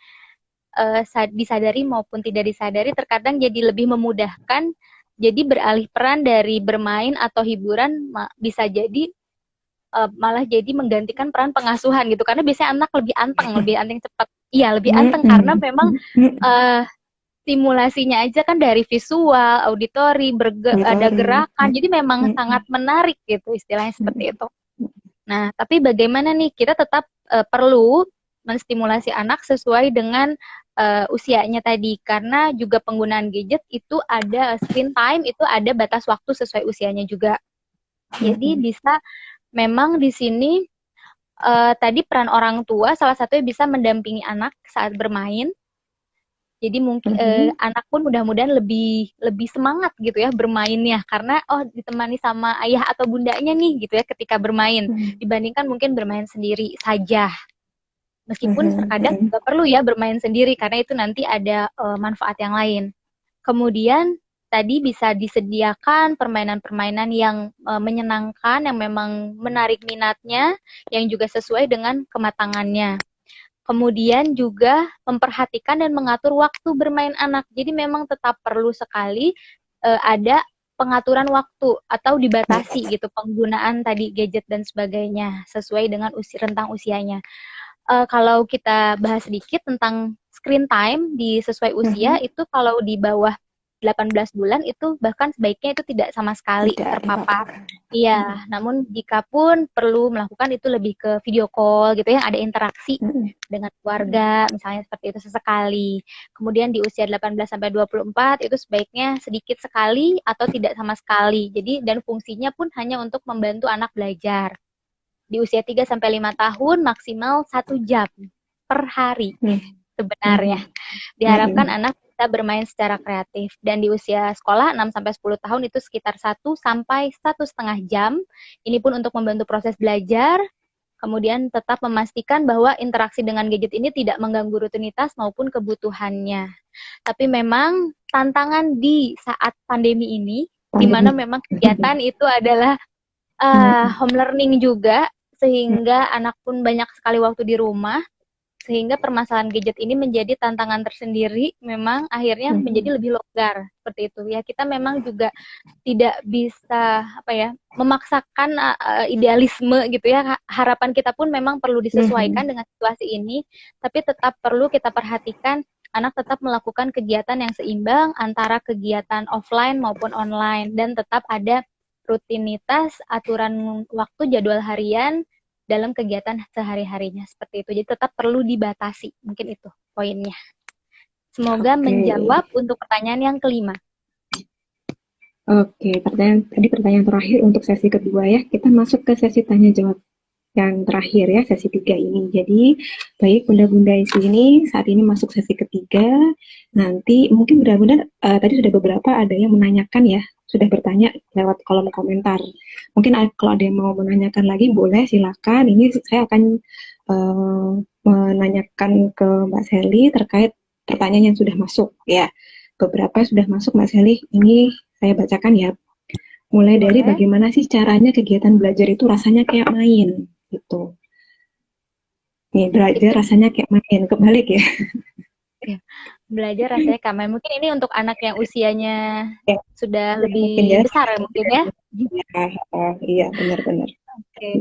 Speaker 3: disadari maupun tidak disadari terkadang jadi lebih memudahkan. Jadi beralih peran dari bermain atau hiburan bisa jadi malah jadi menggantikan peran pengasuhan gitu karena biasanya anak lebih anteng cepat. Iya, lebih anteng karena memang uh, simulasinya aja kan dari visual, auditori, ada
Speaker 1: Monitoring.
Speaker 3: gerakan. Jadi memang sangat menarik gitu istilahnya seperti itu. Nah, tapi bagaimana nih kita tetap perlu menstimulasi anak sesuai dengan usianya tadi karena juga penggunaan gadget itu ada screen time itu ada batas waktu sesuai usianya juga. Jadi bisa memang di sini tadi peran orang tua salah satunya bisa mendampingi anak saat bermain. Jadi mungkin anak pun mudah-mudahan lebih semangat gitu ya bermainnya karena oh ditemani sama ayah atau bundanya nih gitu ya ketika bermain dibandingkan mungkin bermain sendiri saja. Meskipun terkadang nggak perlu ya bermain sendiri karena itu nanti ada manfaat yang lain. Kemudian tadi bisa disediakan permainan-permainan yang menyenangkan, yang memang menarik minatnya, yang juga sesuai dengan kematangannya. Kemudian juga memperhatikan dan mengatur waktu bermain anak. Jadi memang tetap perlu sekali ada pengaturan waktu atau dibatasi gitu penggunaan tadi gadget dan sebagainya sesuai dengan rentang usianya. Kalau kita bahas sedikit tentang screen time di sesuai usia itu kalau di bawah 18 bulan itu bahkan sebaiknya itu tidak sama sekali terpapar. Iya, namun jika pun perlu melakukan itu lebih ke video call gitu ya, ada interaksi dengan keluarga, misalnya seperti itu sesekali. Kemudian di usia 18 sampai 24 itu sebaiknya sedikit sekali atau tidak sama sekali. Jadi dan fungsinya pun hanya untuk membantu anak belajar. Di usia 3 sampai 5 tahun maksimal 1 jam per hari sebenarnya. Diharapkan anak bisa bermain secara kreatif dan di usia sekolah 6 sampai 10 tahun itu sekitar 1 sampai 1,5 jam. Ini pun untuk membantu proses belajar. Kemudian tetap memastikan bahwa interaksi dengan gadget ini tidak mengganggu rutinitas maupun kebutuhannya. Tapi memang tantangan di saat pandemi ini di mana memang kegiatan itu adalah home learning juga sehingga anak pun banyak sekali waktu di rumah sehingga permasalahan gadget ini menjadi tantangan tersendiri memang akhirnya menjadi lebih longgar seperti itu ya kita memang juga tidak bisa apa ya memaksakan idealisme gitu ya harapan kita pun memang perlu disesuaikan dengan situasi ini tapi tetap perlu kita perhatikan anak tetap melakukan kegiatan yang seimbang antara kegiatan offline maupun online dan tetap ada rutinitas aturan waktu jadwal harian dalam kegiatan sehari-harinya seperti itu. Jadi tetap perlu dibatasi. Mungkin itu poinnya. Semoga menjawab untuk pertanyaan yang kelima.
Speaker 1: Oke, pertanyaan terakhir untuk sesi kedua ya. Kita masuk ke sesi tanya jawab yang terakhir ya, sesi 3 ini. Jadi, baik bunda-bunda di sini, saat ini masuk sesi ketiga. Nanti mungkin bunda-bunda tadi sudah beberapa ada yang menanyakan ya, sudah bertanya lewat kolom komentar. Mungkin kalau ada yang mau menanyakan lagi boleh silakan. Ini saya akan menanyakan ke Mbak Sally terkait pertanyaan yang sudah masuk ya. Beberapa sudah masuk Mbak Sally. Ini saya bacakan ya. Mulai dari bagaimana sih caranya kegiatan belajar itu rasanya kayak main gitu. Nih, belajar
Speaker 3: Itu
Speaker 1: rasanya kayak main, kebalik ya.
Speaker 3: ya, belajar rasanya kamar. Mungkin ini untuk anak yang usianya
Speaker 1: Ya,
Speaker 3: sudah
Speaker 1: mungkin ya.
Speaker 3: lebih besar ya mungkin ya.
Speaker 1: Ya, iya, benar-benar.
Speaker 3: Oke,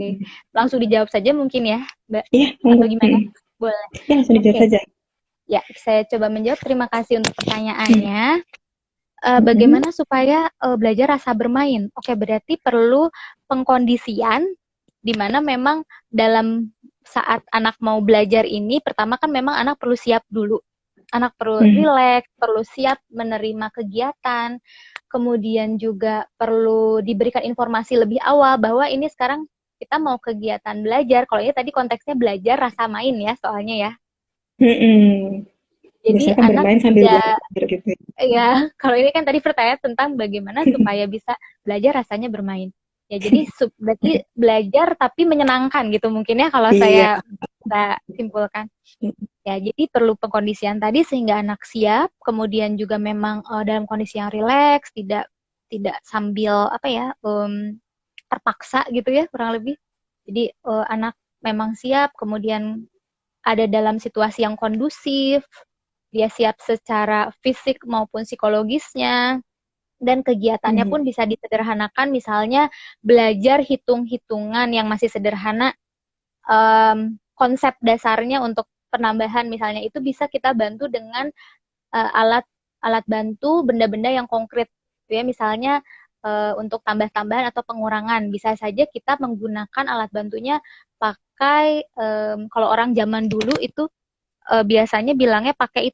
Speaker 3: langsung dijawab saja mungkin ya, Mbak,
Speaker 1: Iya,
Speaker 3: atau
Speaker 1: monggo.
Speaker 3: gimana? Boleh.
Speaker 1: Ya, langsung dijawab
Speaker 3: Oke,
Speaker 1: saja.
Speaker 3: ya saya coba menjawab. Terima kasih untuk
Speaker 1: Hmm.
Speaker 3: pertanyaannya.
Speaker 1: Mm-mm.
Speaker 3: Bagaimana supaya belajar rasa bermain? Oke, berarti perlu pengkondisian di mana memang dalam saat anak mau belajar ini, pertama kan memang anak perlu siap dulu. Anak perlu
Speaker 1: Hmm.
Speaker 3: rileks, perlu siap menerima kegiatan, kemudian juga perlu diberikan informasi lebih awal bahwa ini sekarang kita mau kegiatan belajar. Kalau ini tadi konteksnya belajar rasa main ya, soalnya ya.
Speaker 1: Mm-mm.
Speaker 3: Jadi
Speaker 1: Biasanya kan
Speaker 3: anak
Speaker 1: bermain sambil
Speaker 3: tidak.
Speaker 1: belajar gitu.
Speaker 3: Ya, kalau ini kan tadi pertanyaan tentang bagaimana supaya bisa belajar rasanya bermain. Ya, jadi berarti belajar tapi menyenangkan gitu mungkin ya kalau
Speaker 1: Iya.
Speaker 3: saya bisa simpulkan. Ya, jadi perlu pengkondisian tadi sehingga anak siap, kemudian juga memang dalam kondisi yang rileks, tidak tidak sambil apa ya, terpaksa gitu ya kurang lebih. Jadi anak memang siap, kemudian ada dalam situasi yang kondusif, dia siap secara fisik maupun psikologisnya, dan kegiatannya
Speaker 1: Hmm.
Speaker 3: pun bisa disederhanakan, misalnya belajar hitung-hitungan yang masih sederhana, konsep dasarnya untuk penambahan misalnya itu bisa kita bantu dengan alat alat bantu benda-benda yang konkret, ya misalnya untuk tambah-tambahan atau pengurangan bisa saja kita menggunakan alat bantunya pakai kalau orang zaman dulu itu biasanya bilangnya pakai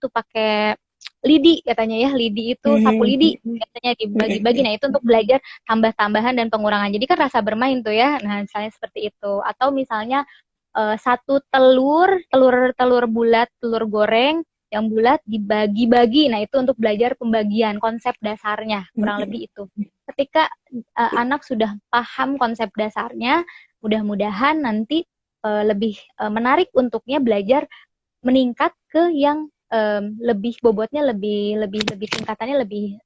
Speaker 3: lidi katanya ya, lidi itu sapu
Speaker 1: Hmm.
Speaker 3: lidi biasanya dibagi-bagi. Nah, itu untuk belajar tambah-tambahan dan pengurangan. Jadi kan rasa bermain tuh ya. Nah, misalnya seperti itu. Atau misalnya satu telur bulat, telur goreng yang bulat dibagi-bagi. Nah, itu untuk belajar pembagian konsep dasarnya, kurang
Speaker 1: Hmm.
Speaker 3: lebih itu. Ketika anak sudah paham konsep dasarnya, mudah-mudahan nanti lebih menarik untuknya belajar meningkat ke yang lebih bobotnya lebih tingkatannya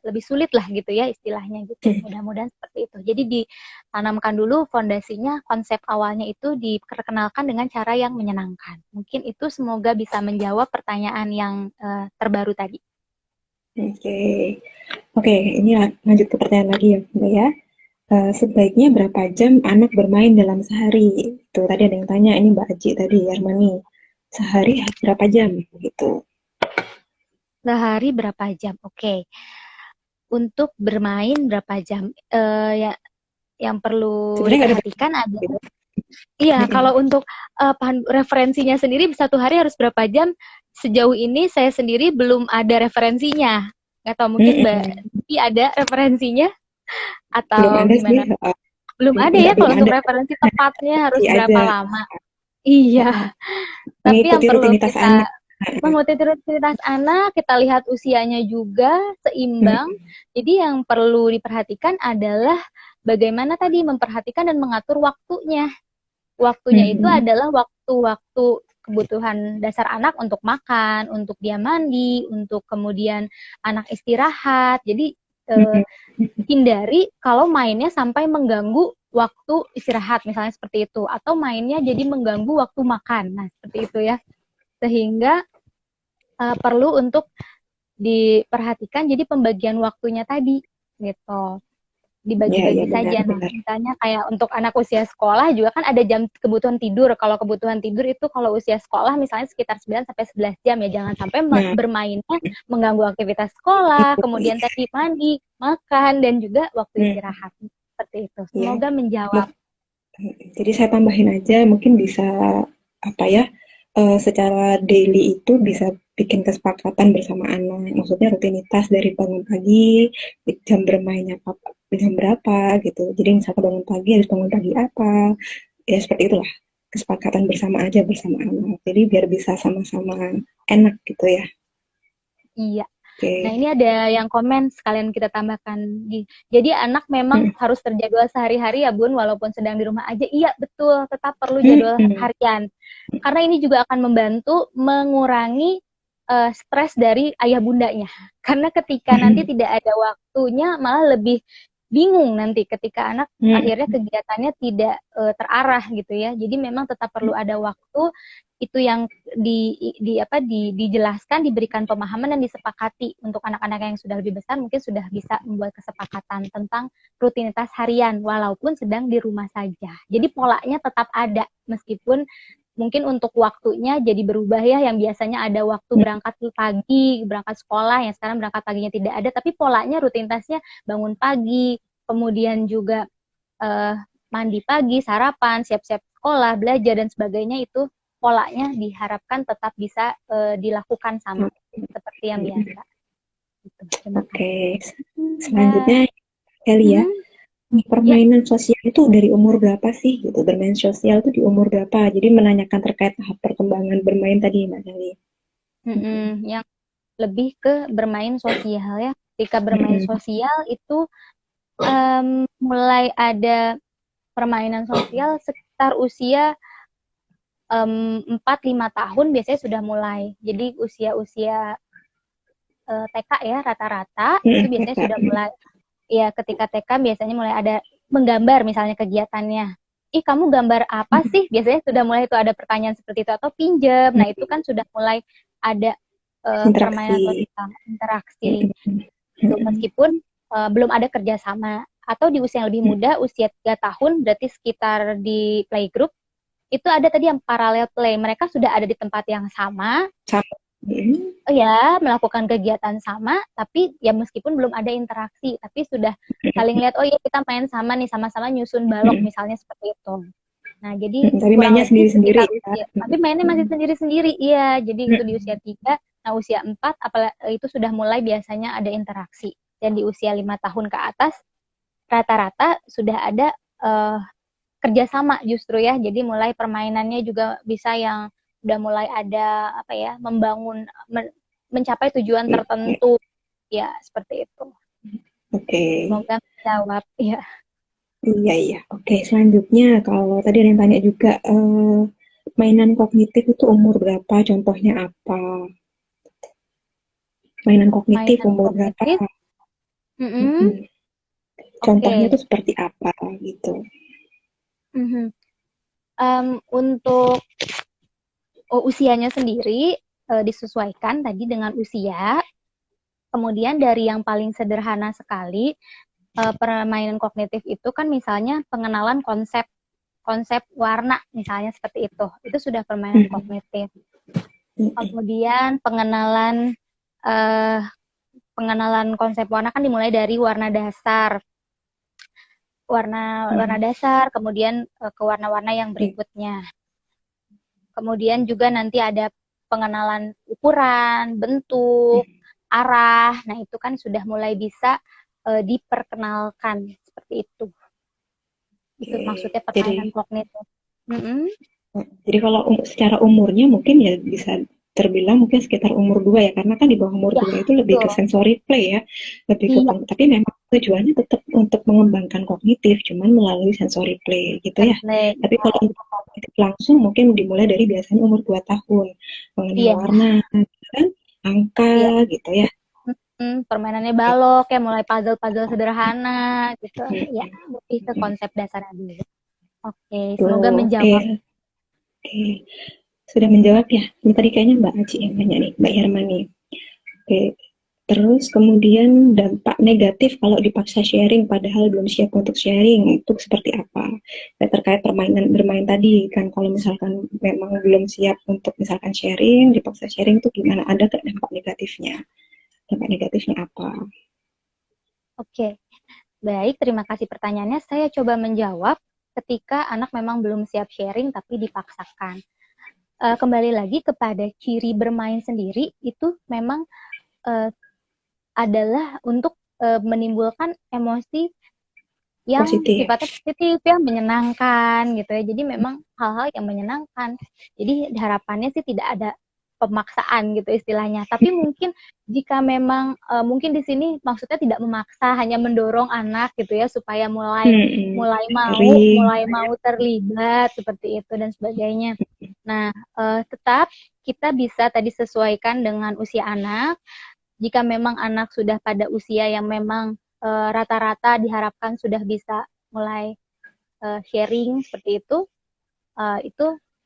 Speaker 3: lebih sulit lah gitu ya istilahnya gitu. Mudah-mudahan seperti itu. Jadi ditanamkan dulu fondasinya, konsep awalnya itu diperkenalkan dengan cara yang menyenangkan. Mungkin itu semoga bisa menjawab pertanyaan yang terbaru tadi.
Speaker 1: Oke. Oke, ini lanjut ke pertanyaan lagi ya, Mbak ya. Sebaiknya berapa jam anak bermain dalam sehari? Tuh, tadi ada yang tanya, ini Mbak Aji tadi, Armani. Sehari berapa jam? Gitu.
Speaker 3: Sehari berapa jam? Oke. Untuk bermain berapa jam? Ya, yang perlu
Speaker 1: Sebenarnya nggak ada
Speaker 3: diperhatikan
Speaker 1: gitu.
Speaker 3: adalah iya, kalau untuk referensinya sendiri satu hari harus berapa jam? Sejauh ini saya sendiri belum ada referensinya. Nggak tahu mungkin Mbak
Speaker 1: Mm-mm.
Speaker 3: Diki ada referensinya
Speaker 1: Belum
Speaker 3: atau
Speaker 1: ada sih,
Speaker 3: gimana? Belum ada ya
Speaker 1: enggak, belum
Speaker 3: kalau untuk
Speaker 1: ada.
Speaker 3: referensi tepatnya harus
Speaker 1: Masih
Speaker 3: berapa
Speaker 1: aja
Speaker 3: lama? Iya, tapi yang
Speaker 1: mengikuti
Speaker 3: perlu
Speaker 1: rutinitas
Speaker 3: kita
Speaker 1: anak.
Speaker 3: mengikuti rutinitas anak, kita lihat usianya juga seimbang.
Speaker 1: Mm-mm.
Speaker 3: Jadi yang perlu diperhatikan adalah bagaimana tadi memperhatikan dan mengatur waktunya. Waktunya itu
Speaker 1: Mm-mm.
Speaker 3: adalah waktu-waktu kebutuhan dasar anak untuk makan, untuk dia mandi, untuk kemudian anak istirahat. Jadi
Speaker 1: Mm-mm.
Speaker 3: hindari kalau mainnya sampai mengganggu waktu istirahat, misalnya seperti itu, atau mainnya jadi mengganggu waktu makan. Nah, seperti itu ya. Sehingga perlu untuk diperhatikan jadi pembagian waktunya tadi gitu,
Speaker 1: Ya, ya
Speaker 3: dibagi-bagi
Speaker 1: benar,
Speaker 3: saja. Nah,
Speaker 1: benar.
Speaker 3: misalnya kayak untuk anak usia sekolah juga kan ada jam kebutuhan tidur. Kalau kebutuhan tidur itu kalau usia sekolah misalnya sekitar 9 sampai 11 jam ya. Jangan sampai
Speaker 1: Nah,
Speaker 3: bermainnya mengganggu aktivitas sekolah, kemudian tadi mandi, makan dan juga waktu
Speaker 1: mm,
Speaker 3: istirahat. Seperti itu.
Speaker 1: ya.
Speaker 3: Semoga menjawab.
Speaker 1: Jadi saya tambahin aja, mungkin bisa apa ya? Secara daily itu bisa bikin kesepakatan bersama anak. Maksudnya rutinitas dari bangun pagi, jam bermainnya jam berapa gitu. Jadi misalnya bangun pagi harus bangun pagi apa, ya seperti itulah. Kesepakatan bersama aja bersama anak. Jadi biar bisa sama-sama enak gitu ya.
Speaker 3: Iya. Nah,
Speaker 1: Oke.
Speaker 3: ini ada yang komen sekalian kita tambahkan. Jadi anak memang
Speaker 1: Mm,
Speaker 3: harus terjadwal sehari-hari ya Bun, walaupun sedang di rumah aja. Iya, betul, tetap perlu
Speaker 1: mm,
Speaker 3: jadwal
Speaker 1: mm,
Speaker 3: harian. Karena ini juga akan membantu mengurangi stres dari ayah bundanya. Karena ketika nanti
Speaker 1: mm,
Speaker 3: tidak ada waktunya, malah lebih bingung nanti ketika anak
Speaker 1: Hmm.
Speaker 3: akhirnya kegiatannya tidak terarah gitu ya. Jadi memang tetap perlu ada waktu itu yang dijelaskan, diberikan pemahaman dan disepakati. Untuk anak-anak yang sudah lebih besar mungkin sudah bisa membuat kesepakatan tentang rutinitas harian walaupun sedang di rumah saja. Jadi polanya tetap ada meskipun mungkin untuk waktunya jadi berubah ya, yang biasanya ada waktu berangkat pagi, berangkat sekolah, yang sekarang berangkat paginya tidak ada, tapi polanya rutinitasnya bangun pagi, kemudian juga mandi pagi, sarapan, siap-siap sekolah, belajar dan sebagainya, itu polanya diharapkan tetap bisa dilakukan sama seperti yang biasa. Gitu.
Speaker 1: Oke. Selanjutnya Kali ya,
Speaker 3: Ya,
Speaker 1: permainan sosial itu dari umur berapa sih gitu? Bermain sosial itu di umur berapa? Jadi menanyakan terkait tahap perkembangan bermain tadi, Mbak Sally.
Speaker 3: yang lebih ke bermain sosial ya. Ketika bermain sosial itu mulai ada permainan sosial sekitar usia 4-5 tahun biasanya sudah mulai. Jadi usia-usia TK ya rata-rata itu biasanya sudah mulai. Ya ketika TK biasanya mulai ada menggambar misalnya kegiatannya. Ih kamu gambar apa sih? Biasanya sudah mulai itu ada pertanyaan seperti itu, atau pinjam. Nah itu kan sudah mulai ada permainan sosial, interaksi. Gitu. Meskipun belum ada kerjasama. Atau di usia yang lebih muda, usia 3 tahun, berarti sekitar di playgroup, itu ada tadi yang parallel play. Mereka sudah ada di tempat yang sama, ya melakukan kegiatan sama, tapi ya meskipun belum ada interaksi, tapi sudah saling lihat, oh iya kita main sama nih, sama-sama nyusun balok misalnya seperti itu. Nah jadi
Speaker 1: Tapi
Speaker 3: kurang
Speaker 1: mainnya
Speaker 3: lebih
Speaker 1: sendiri-sendiri
Speaker 3: sekitar
Speaker 1: ya.
Speaker 3: usia, tapi mainnya masih sendiri-sendiri, iya. Jadi itu di usia 3, nah usia 4 itu sudah mulai biasanya ada interaksi. Dan di usia 5 tahun ke atas rata-rata sudah ada kerjasama justru ya. Jadi mulai permainannya juga bisa yang udah mulai ada apa ya, membangun mencapai tujuan tertentu ya, seperti itu.
Speaker 1: Oke.
Speaker 3: Semoga menjawab ya.
Speaker 1: Iya. Oke, selanjutnya kalau tadi ada yang tanya juga mainan kognitif itu umur berapa? Contohnya apa? Mainan kognitif umur berapa? Contohnya itu seperti apa gitu?
Speaker 3: Untuk usianya sendiri disesuaikan tadi dengan usia. Kemudian dari yang paling sederhana sekali, permainan kognitif itu kan misalnya pengenalan konsep warna misalnya seperti itu sudah permainan kognitif. Kemudian pengenalan konsep warna kan dimulai dari warna dasar, kemudian ke warna-warna yang berikutnya. Kemudian juga nanti ada pengenalan ukuran, bentuk, arah. Nah itu kan sudah mulai bisa diperkenalkan seperti itu. Itu maksudnya permainan kognitif.
Speaker 1: Jadi kalau secara umurnya mungkin ya bisa terbilang mungkin sekitar umur 2 ya, karena kan di bawah umur 2 itu lebih ke sensory play ya, lebih ke tapi memang tujuannya tetap untuk mengembangkan kognitif, cuman melalui sensory play gitu ya. Tapi kalau untuk kognitif langsung mungkin dimulai dari biasanya umur 2 tahun, mengenal warna, kan, angka gitu ya.
Speaker 3: Permainannya balok ya, mulai puzzle sederhana gitu ya, lebih ke konsep dasarnya dulu. Oke, semoga menjawab.
Speaker 1: Oke, sudah menjawab ya. Ini tadi kayaknya Mbak Aci yang nanya nih, Mbak Hermani. Oke, terus kemudian dampak negatif kalau dipaksa sharing padahal belum siap untuk sharing, itu seperti apa? Terkait bermain tadi kan, kalau misalkan memang belum siap untuk misalkan sharing, dipaksa sharing itu gimana? Ada nggak dampak negatifnya? Dampak negatifnya apa?
Speaker 3: Oke, baik, terima kasih pertanyaannya. Saya coba menjawab ketika anak memang belum siap sharing tapi dipaksakan. Kembali lagi kepada ciri bermain sendiri, itu memang adalah untuk menimbulkan emosi yang sifatnya positif ya, menyenangkan gitu ya. Jadi memang hal-hal yang menyenangkan. Jadi harapannya sih tidak ada pemaksaan gitu istilahnya. Tapi mungkin jika memang mungkin di sini maksudnya tidak memaksa, hanya mendorong anak gitu ya supaya mulai mau terlibat seperti itu dan sebagainya. Nah, tetap kita bisa tadi sesuaikan dengan usia anak. Jika memang anak sudah pada usia yang memang rata-rata diharapkan sudah bisa mulai sharing seperti itu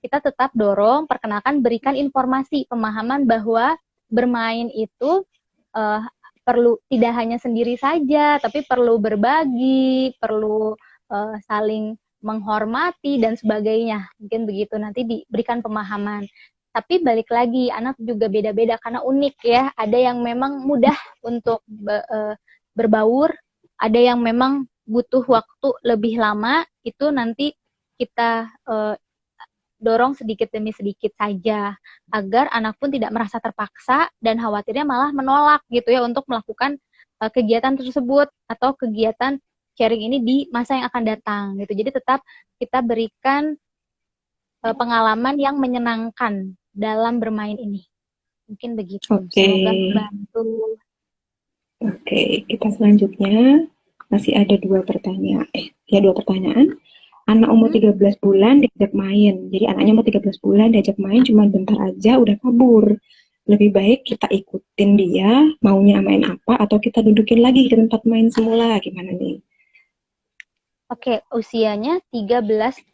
Speaker 3: kita tetap dorong, perkenalkan, berikan informasi, pemahaman bahwa bermain itu perlu tidak hanya sendiri saja, tapi perlu berbagi, perlu saling menghormati dan sebagainya. Mungkin begitu, nanti diberikan pemahaman. Tapi balik lagi, anak juga beda-beda karena unik ya. Ada yang memang mudah untuk berbaur, ada yang memang butuh waktu lebih lama. Itu nanti kita dorong sedikit demi sedikit saja, agar anak pun tidak merasa terpaksa dan khawatirnya malah menolak gitu ya untuk melakukan kegiatan tersebut atau kegiatan sharing ini di masa yang akan datang gitu. Jadi tetap kita berikan pengalaman yang menyenangkan dalam bermain ini. Mungkin begitu.
Speaker 1: Oke.
Speaker 3: Semoga membantu.
Speaker 1: Oke, kita selanjutnya masih ada dua pertanyaan. Dua pertanyaan. Anak umur 13 bulan diajak main. Jadi anaknya umur 13 bulan diajak main cuma bentar aja udah kabur. Lebih baik kita ikutin dia maunya main apa atau kita dudukin lagi ke tempat main semula. Gimana nih?
Speaker 3: Oke, usianya 13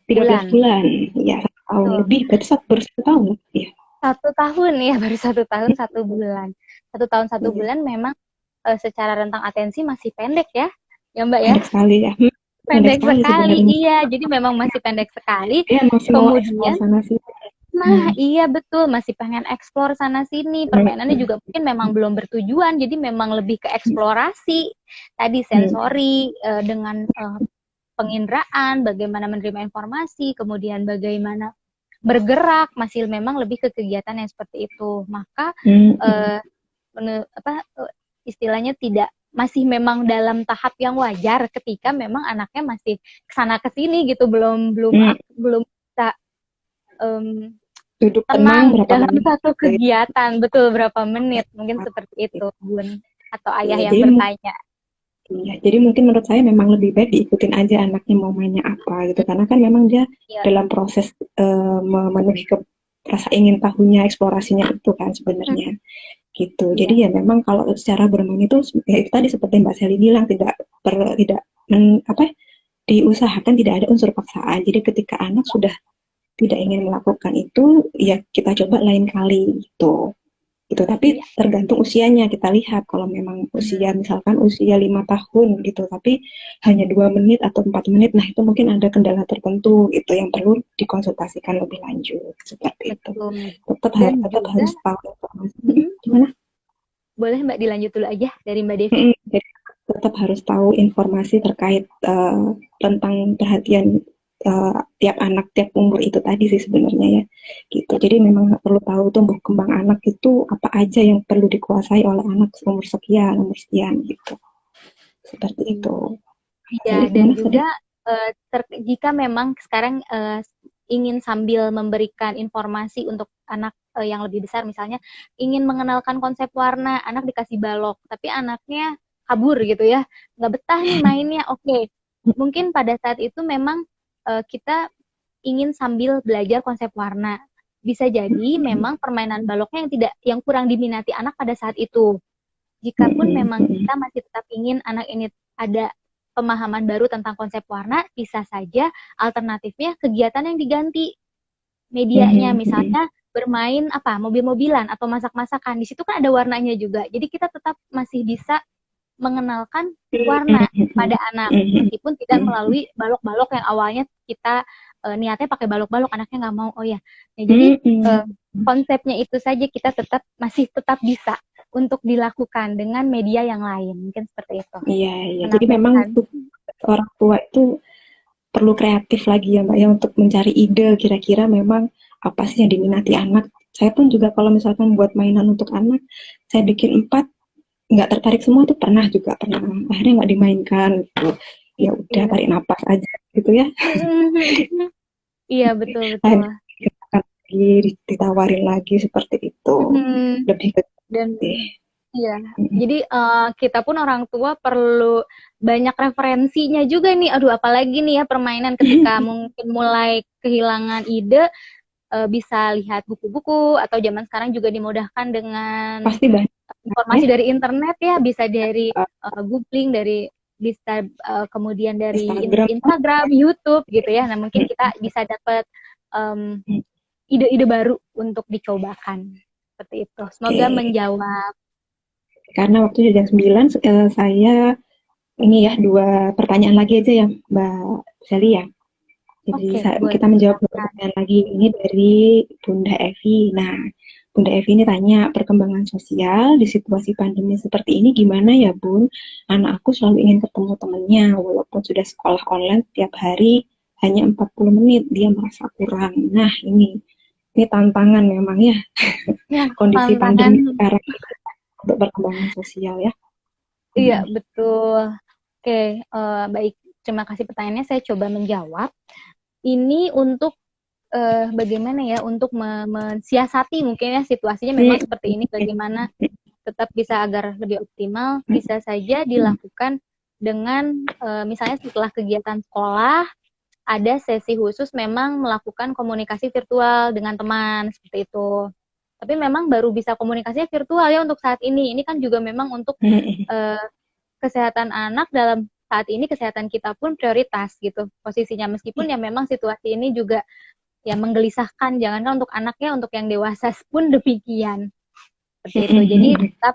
Speaker 1: 13 bulan. Ya, 1 tahun lebih. Berarti baru 1 tahun ya.
Speaker 3: 1 tahun ya, baru 1 tahun 1 bulan. 1 tahun 1 bulan memang secara rentang atensi masih pendek ya. Ya Mbak ya?
Speaker 1: Pendek sekali ya.
Speaker 3: Pendek sekali, iya. Jadi memang masih pendek sekali.
Speaker 1: Iya, masih
Speaker 3: kemudian
Speaker 1: sana sini.
Speaker 3: Nah, iya betul, masih pengen eksplor sana sini. Permainannya juga mungkin memang belum bertujuan, jadi memang lebih ke eksplorasi. Tadi sensori dengan penginderaan, bagaimana menerima informasi, kemudian bagaimana bergerak, masih memang lebih ke kegiatan yang seperti itu. Maka istilahnya masih memang dalam tahap yang wajar ketika memang anaknya masih kesana kesini gitu, belum bisa
Speaker 1: duduk
Speaker 3: tenang
Speaker 1: berapa
Speaker 3: dalam
Speaker 1: menit.
Speaker 3: satu kegiatan. Betul, berapa menit, mungkin seperti itu Bun atau ayah
Speaker 1: Ya,
Speaker 3: yang bertanya.
Speaker 1: Iya, jadi mungkin menurut saya memang lebih baik diikutin aja anaknya mau mainnya apa gitu, karena kan memang dia dalam proses memenuhi rasa ingin tahunya, eksplorasinya itu kan sebenarnya gitu. Jadi ya memang kalau secara bermain itu ya tadi seperti Mbak Sally bilang diusahakan tidak ada unsur paksaan. Jadi ketika anak sudah tidak ingin melakukan itu, ya kita coba lain kali gitu. Tapi tergantung usianya, kita lihat kalau memang usia misalkan usia 5 tahun gitu, tapi hanya 2 menit atau 4 menit, nah itu mungkin ada kendala tertentu itu yang perlu dikonsultasikan lebih lanjut seperti itu. Tetap harus tahu informasi. Gimana?
Speaker 3: Boleh Mbak dilanjut dulu aja dari Mbak Devi.
Speaker 1: Jadi tetap harus tahu informasi terkait tentang perhatian tiap anak, tiap umur itu tadi sih sebenarnya ya gitu. Jadi memang perlu tahu tumbuh kembang anak itu apa aja yang perlu dikuasai oleh anak umur sekian gitu, seperti itu
Speaker 3: ya. Dan juga jika memang sekarang ingin sambil memberikan informasi untuk anak yang lebih besar, misalnya ingin mengenalkan konsep warna, anak dikasih balok tapi anaknya kabur gitu ya, nggak betah nih mainnya. Oke, mungkin pada saat itu memang kita ingin sambil belajar konsep warna. Bisa jadi memang permainan baloknya yang kurang diminati anak pada saat itu. Jikapun memang kita masih tetap ingin anak ini ada pemahaman baru tentang konsep warna, bisa saja alternatifnya kegiatan yang diganti medianya, misalnya bermain mobil-mobilan atau masak-masakan. Di situ kan ada warnanya juga. Jadi kita tetap masih bisa mengenalkan warna pada anak, meskipun tidak melalui balok-balok yang awalnya kita niatnya pakai balok-balok, anaknya nggak mau. Jadi konsepnya itu saja kita masih tetap bisa untuk dilakukan dengan media yang lain, mungkin seperti itu.
Speaker 1: Iya. Jadi memang orang tua itu perlu kreatif lagi ya Mbak ya, untuk mencari ide kira-kira memang apa sih yang diminati anak. Saya pun juga kalau misalkan buat mainan untuk anak, saya bikin 4 nggak tertarik semua tuh pernah akhirnya nggak dimainkan gitu. Ya udah tarik napas aja gitu ya.
Speaker 3: Iya betul.
Speaker 1: Ditawarin lagi seperti itu. Lebih ke
Speaker 3: jadi kita pun orang tua perlu banyak referensinya juga nih. Apalagi nih ya permainan ketika mungkin mulai kehilangan ide, bisa lihat buku-buku atau zaman sekarang juga dimudahkan dengan
Speaker 1: pasti banyak
Speaker 3: informasi
Speaker 1: ya,
Speaker 3: dari internet ya, bisa dari googling, bisa kemudian dari
Speaker 1: Instagram.
Speaker 3: Instagram, YouTube gitu ya. Nah mungkin kita bisa dapat um, ide-ide baru untuk dicobakan seperti itu. Semoga
Speaker 1: Oke,
Speaker 3: menjawab.
Speaker 1: karena waktu jam 9 saya ini ya 2 pertanyaan lagi aja ya Mbak Sally ya. Jadi
Speaker 3: Oke, boleh.
Speaker 1: kita menjawab
Speaker 3: Silakan.
Speaker 1: pertanyaan lagi ini dari Bunda Evi. Nah, Bunda Evi ini tanya, perkembangan sosial di situasi pandemi seperti ini gimana ya Bun? Anak aku selalu ingin ketemu temannya, walaupun sudah sekolah online tiap hari hanya 40 menit, dia merasa kurang. Nah, ini tantangan memang ya,
Speaker 3: Ya,
Speaker 1: kondisi
Speaker 3: tantangan.
Speaker 1: pandemi sekarang untuk perkembangan sosial ya.
Speaker 3: Iya, betul. Oke, baik. Terima kasih pertanyaannya. Saya coba menjawab. Ini untuk bagaimana ya untuk mensiasati mungkin ya situasinya memang seperti ini, bagaimana tetap bisa agar lebih optimal, bisa saja dilakukan dengan misalnya setelah kegiatan sekolah ada sesi khusus memang melakukan komunikasi virtual dengan teman seperti itu. Tapi memang baru bisa komunikasinya virtual ya untuk saat ini. Ini kan juga memang untuk kesehatan anak dalam saat ini, kesehatan kita pun prioritas gitu posisinya, meskipun ya memang situasi ini juga ya menggelisahkan, jangankan untuk anaknya, untuk yang dewasa pun demikian. Seperti itu. Jadi tetap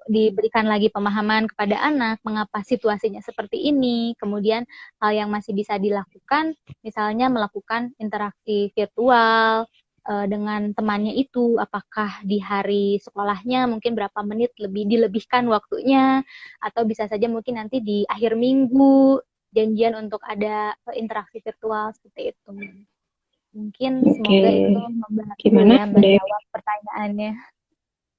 Speaker 3: diberikan lagi pemahaman kepada anak mengapa situasinya seperti ini. Kemudian hal yang masih bisa dilakukan, misalnya melakukan interaksi virtual dengan temannya itu, apakah di hari sekolahnya mungkin berapa menit lebih dilebihkan waktunya, atau bisa saja mungkin nanti di akhir minggu janjian untuk ada interaksi virtual seperti itu. Mungkin semoga itu membantu
Speaker 1: Gimana
Speaker 3: ya menjawab pertanyaannya.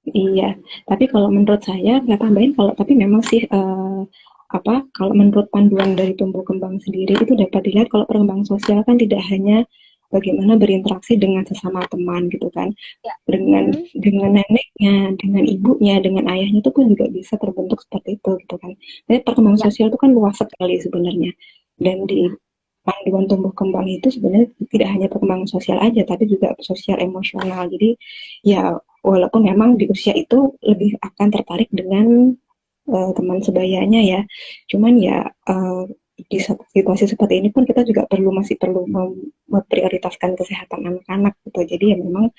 Speaker 1: Iya, tapi kalau menurut saya nggak tambahin tapi memang sih kalau menurut panduan dari tumbuh kembang sendiri itu dapat dilihat kalau perkembangan sosial kan tidak hanya bagaimana berinteraksi dengan sesama teman gitu kan,
Speaker 3: Ya.
Speaker 1: dengan neneknya, dengan ibunya, dengan ayahnya itu pun juga bisa terbentuk seperti itu gitu kan. Jadi perkembangan
Speaker 3: Ya.
Speaker 1: sosial itu kan luas sekali sebenarnya, dan di panduan tumbuh kembang itu sebenarnya tidak hanya perkembangan sosial aja, tapi juga sosial emosional. Jadi ya walaupun memang di usia itu lebih akan tertarik dengan teman sebayanya ya, cuman ya di situasi seperti ini pun kita juga masih perlu memprioritaskan kesehatan anak-anak gitu. Jadi ya memang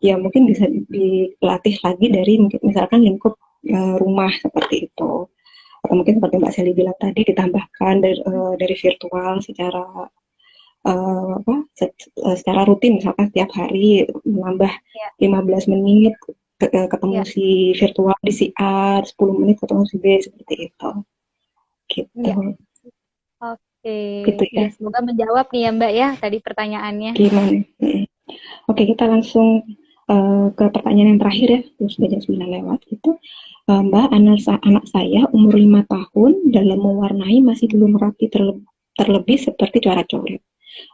Speaker 1: ya mungkin bisa dilatih lagi dari misalkan lingkup rumah seperti itu, atau mungkin seperti Mbak Sally bilang tadi ditambahkan dari virtual secara rutin, misalkan setiap hari menambah 15 menit ketemu si virtual di si A, 10 menit ketemu si B, seperti itu gitu.
Speaker 3: Oke,
Speaker 1: Gitu ya.
Speaker 3: semoga menjawab nih ya Mbak ya tadi pertanyaannya.
Speaker 1: Gimana? Oke, kita langsung ke pertanyaan yang terakhir ya, sudah jam 9 lewat gitu. Mbak, anak saya umur 5 tahun dalam mewarnai masih belum rapi, terlebih seperti coret-coret.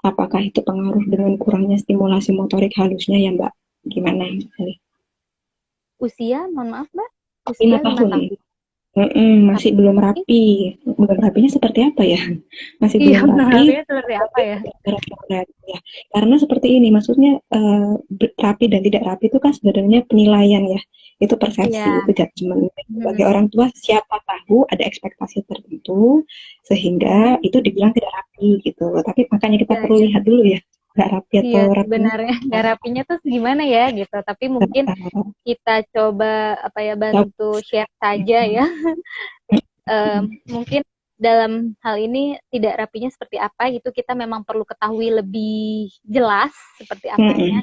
Speaker 1: Apakah itu pengaruh dengan kurangnya stimulasi motorik halusnya ya Mbak? Gimana?
Speaker 3: Usia, mohon maaf Mbak,
Speaker 1: 5
Speaker 3: usia 5
Speaker 1: tahun.
Speaker 3: tahun.
Speaker 1: Masih belum rapi. Belum rapinya seperti apa ya? Masih
Speaker 3: Iya,
Speaker 1: belum rapi.
Speaker 3: rapinya seperti apa ya?
Speaker 1: Ya. Karena seperti ini, maksudnya rapi dan tidak rapi itu kan sebenarnya penilaian ya. Itu persepsi, itu judgement. Bagi orang tua, siapa tahu ada ekspektasi tertentu sehingga itu dibilang tidak rapi gitu. Tapi makanya kita perlu lihat dulu ya, nggak rapi atau rapi.
Speaker 3: Sebenarnya nggak rapinya tuh gimana ya gitu. Tapi mungkin kita coba bantu share saja ya. Mungkin dalam hal ini tidak rapinya seperti apa gitu, kita memang perlu ketahui lebih jelas seperti apanya.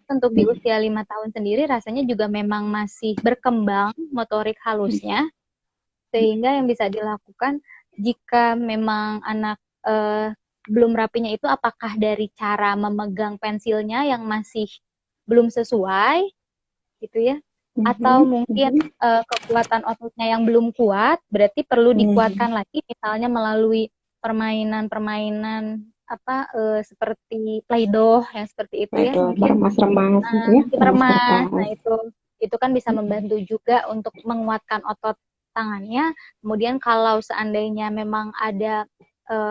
Speaker 3: Untuk di usia 5 tahun sendiri rasanya juga memang masih berkembang motorik halusnya, sehingga yang bisa dilakukan jika memang anak belum rapinya itu, apakah dari cara memegang pensilnya yang masih belum sesuai gitu ya, atau mungkin kekuatan ototnya yang belum kuat, berarti perlu dikuatkan lagi, misalnya melalui permainan-permainan seperti play-doh yang seperti itu ya, mungkin
Speaker 1: remas gitu ya,
Speaker 3: remas. Nah itu kan bisa membantu juga untuk menguatkan otot tangannya. Kemudian kalau seandainya memang ada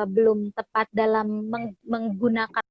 Speaker 3: belum tepat dalam menggunakan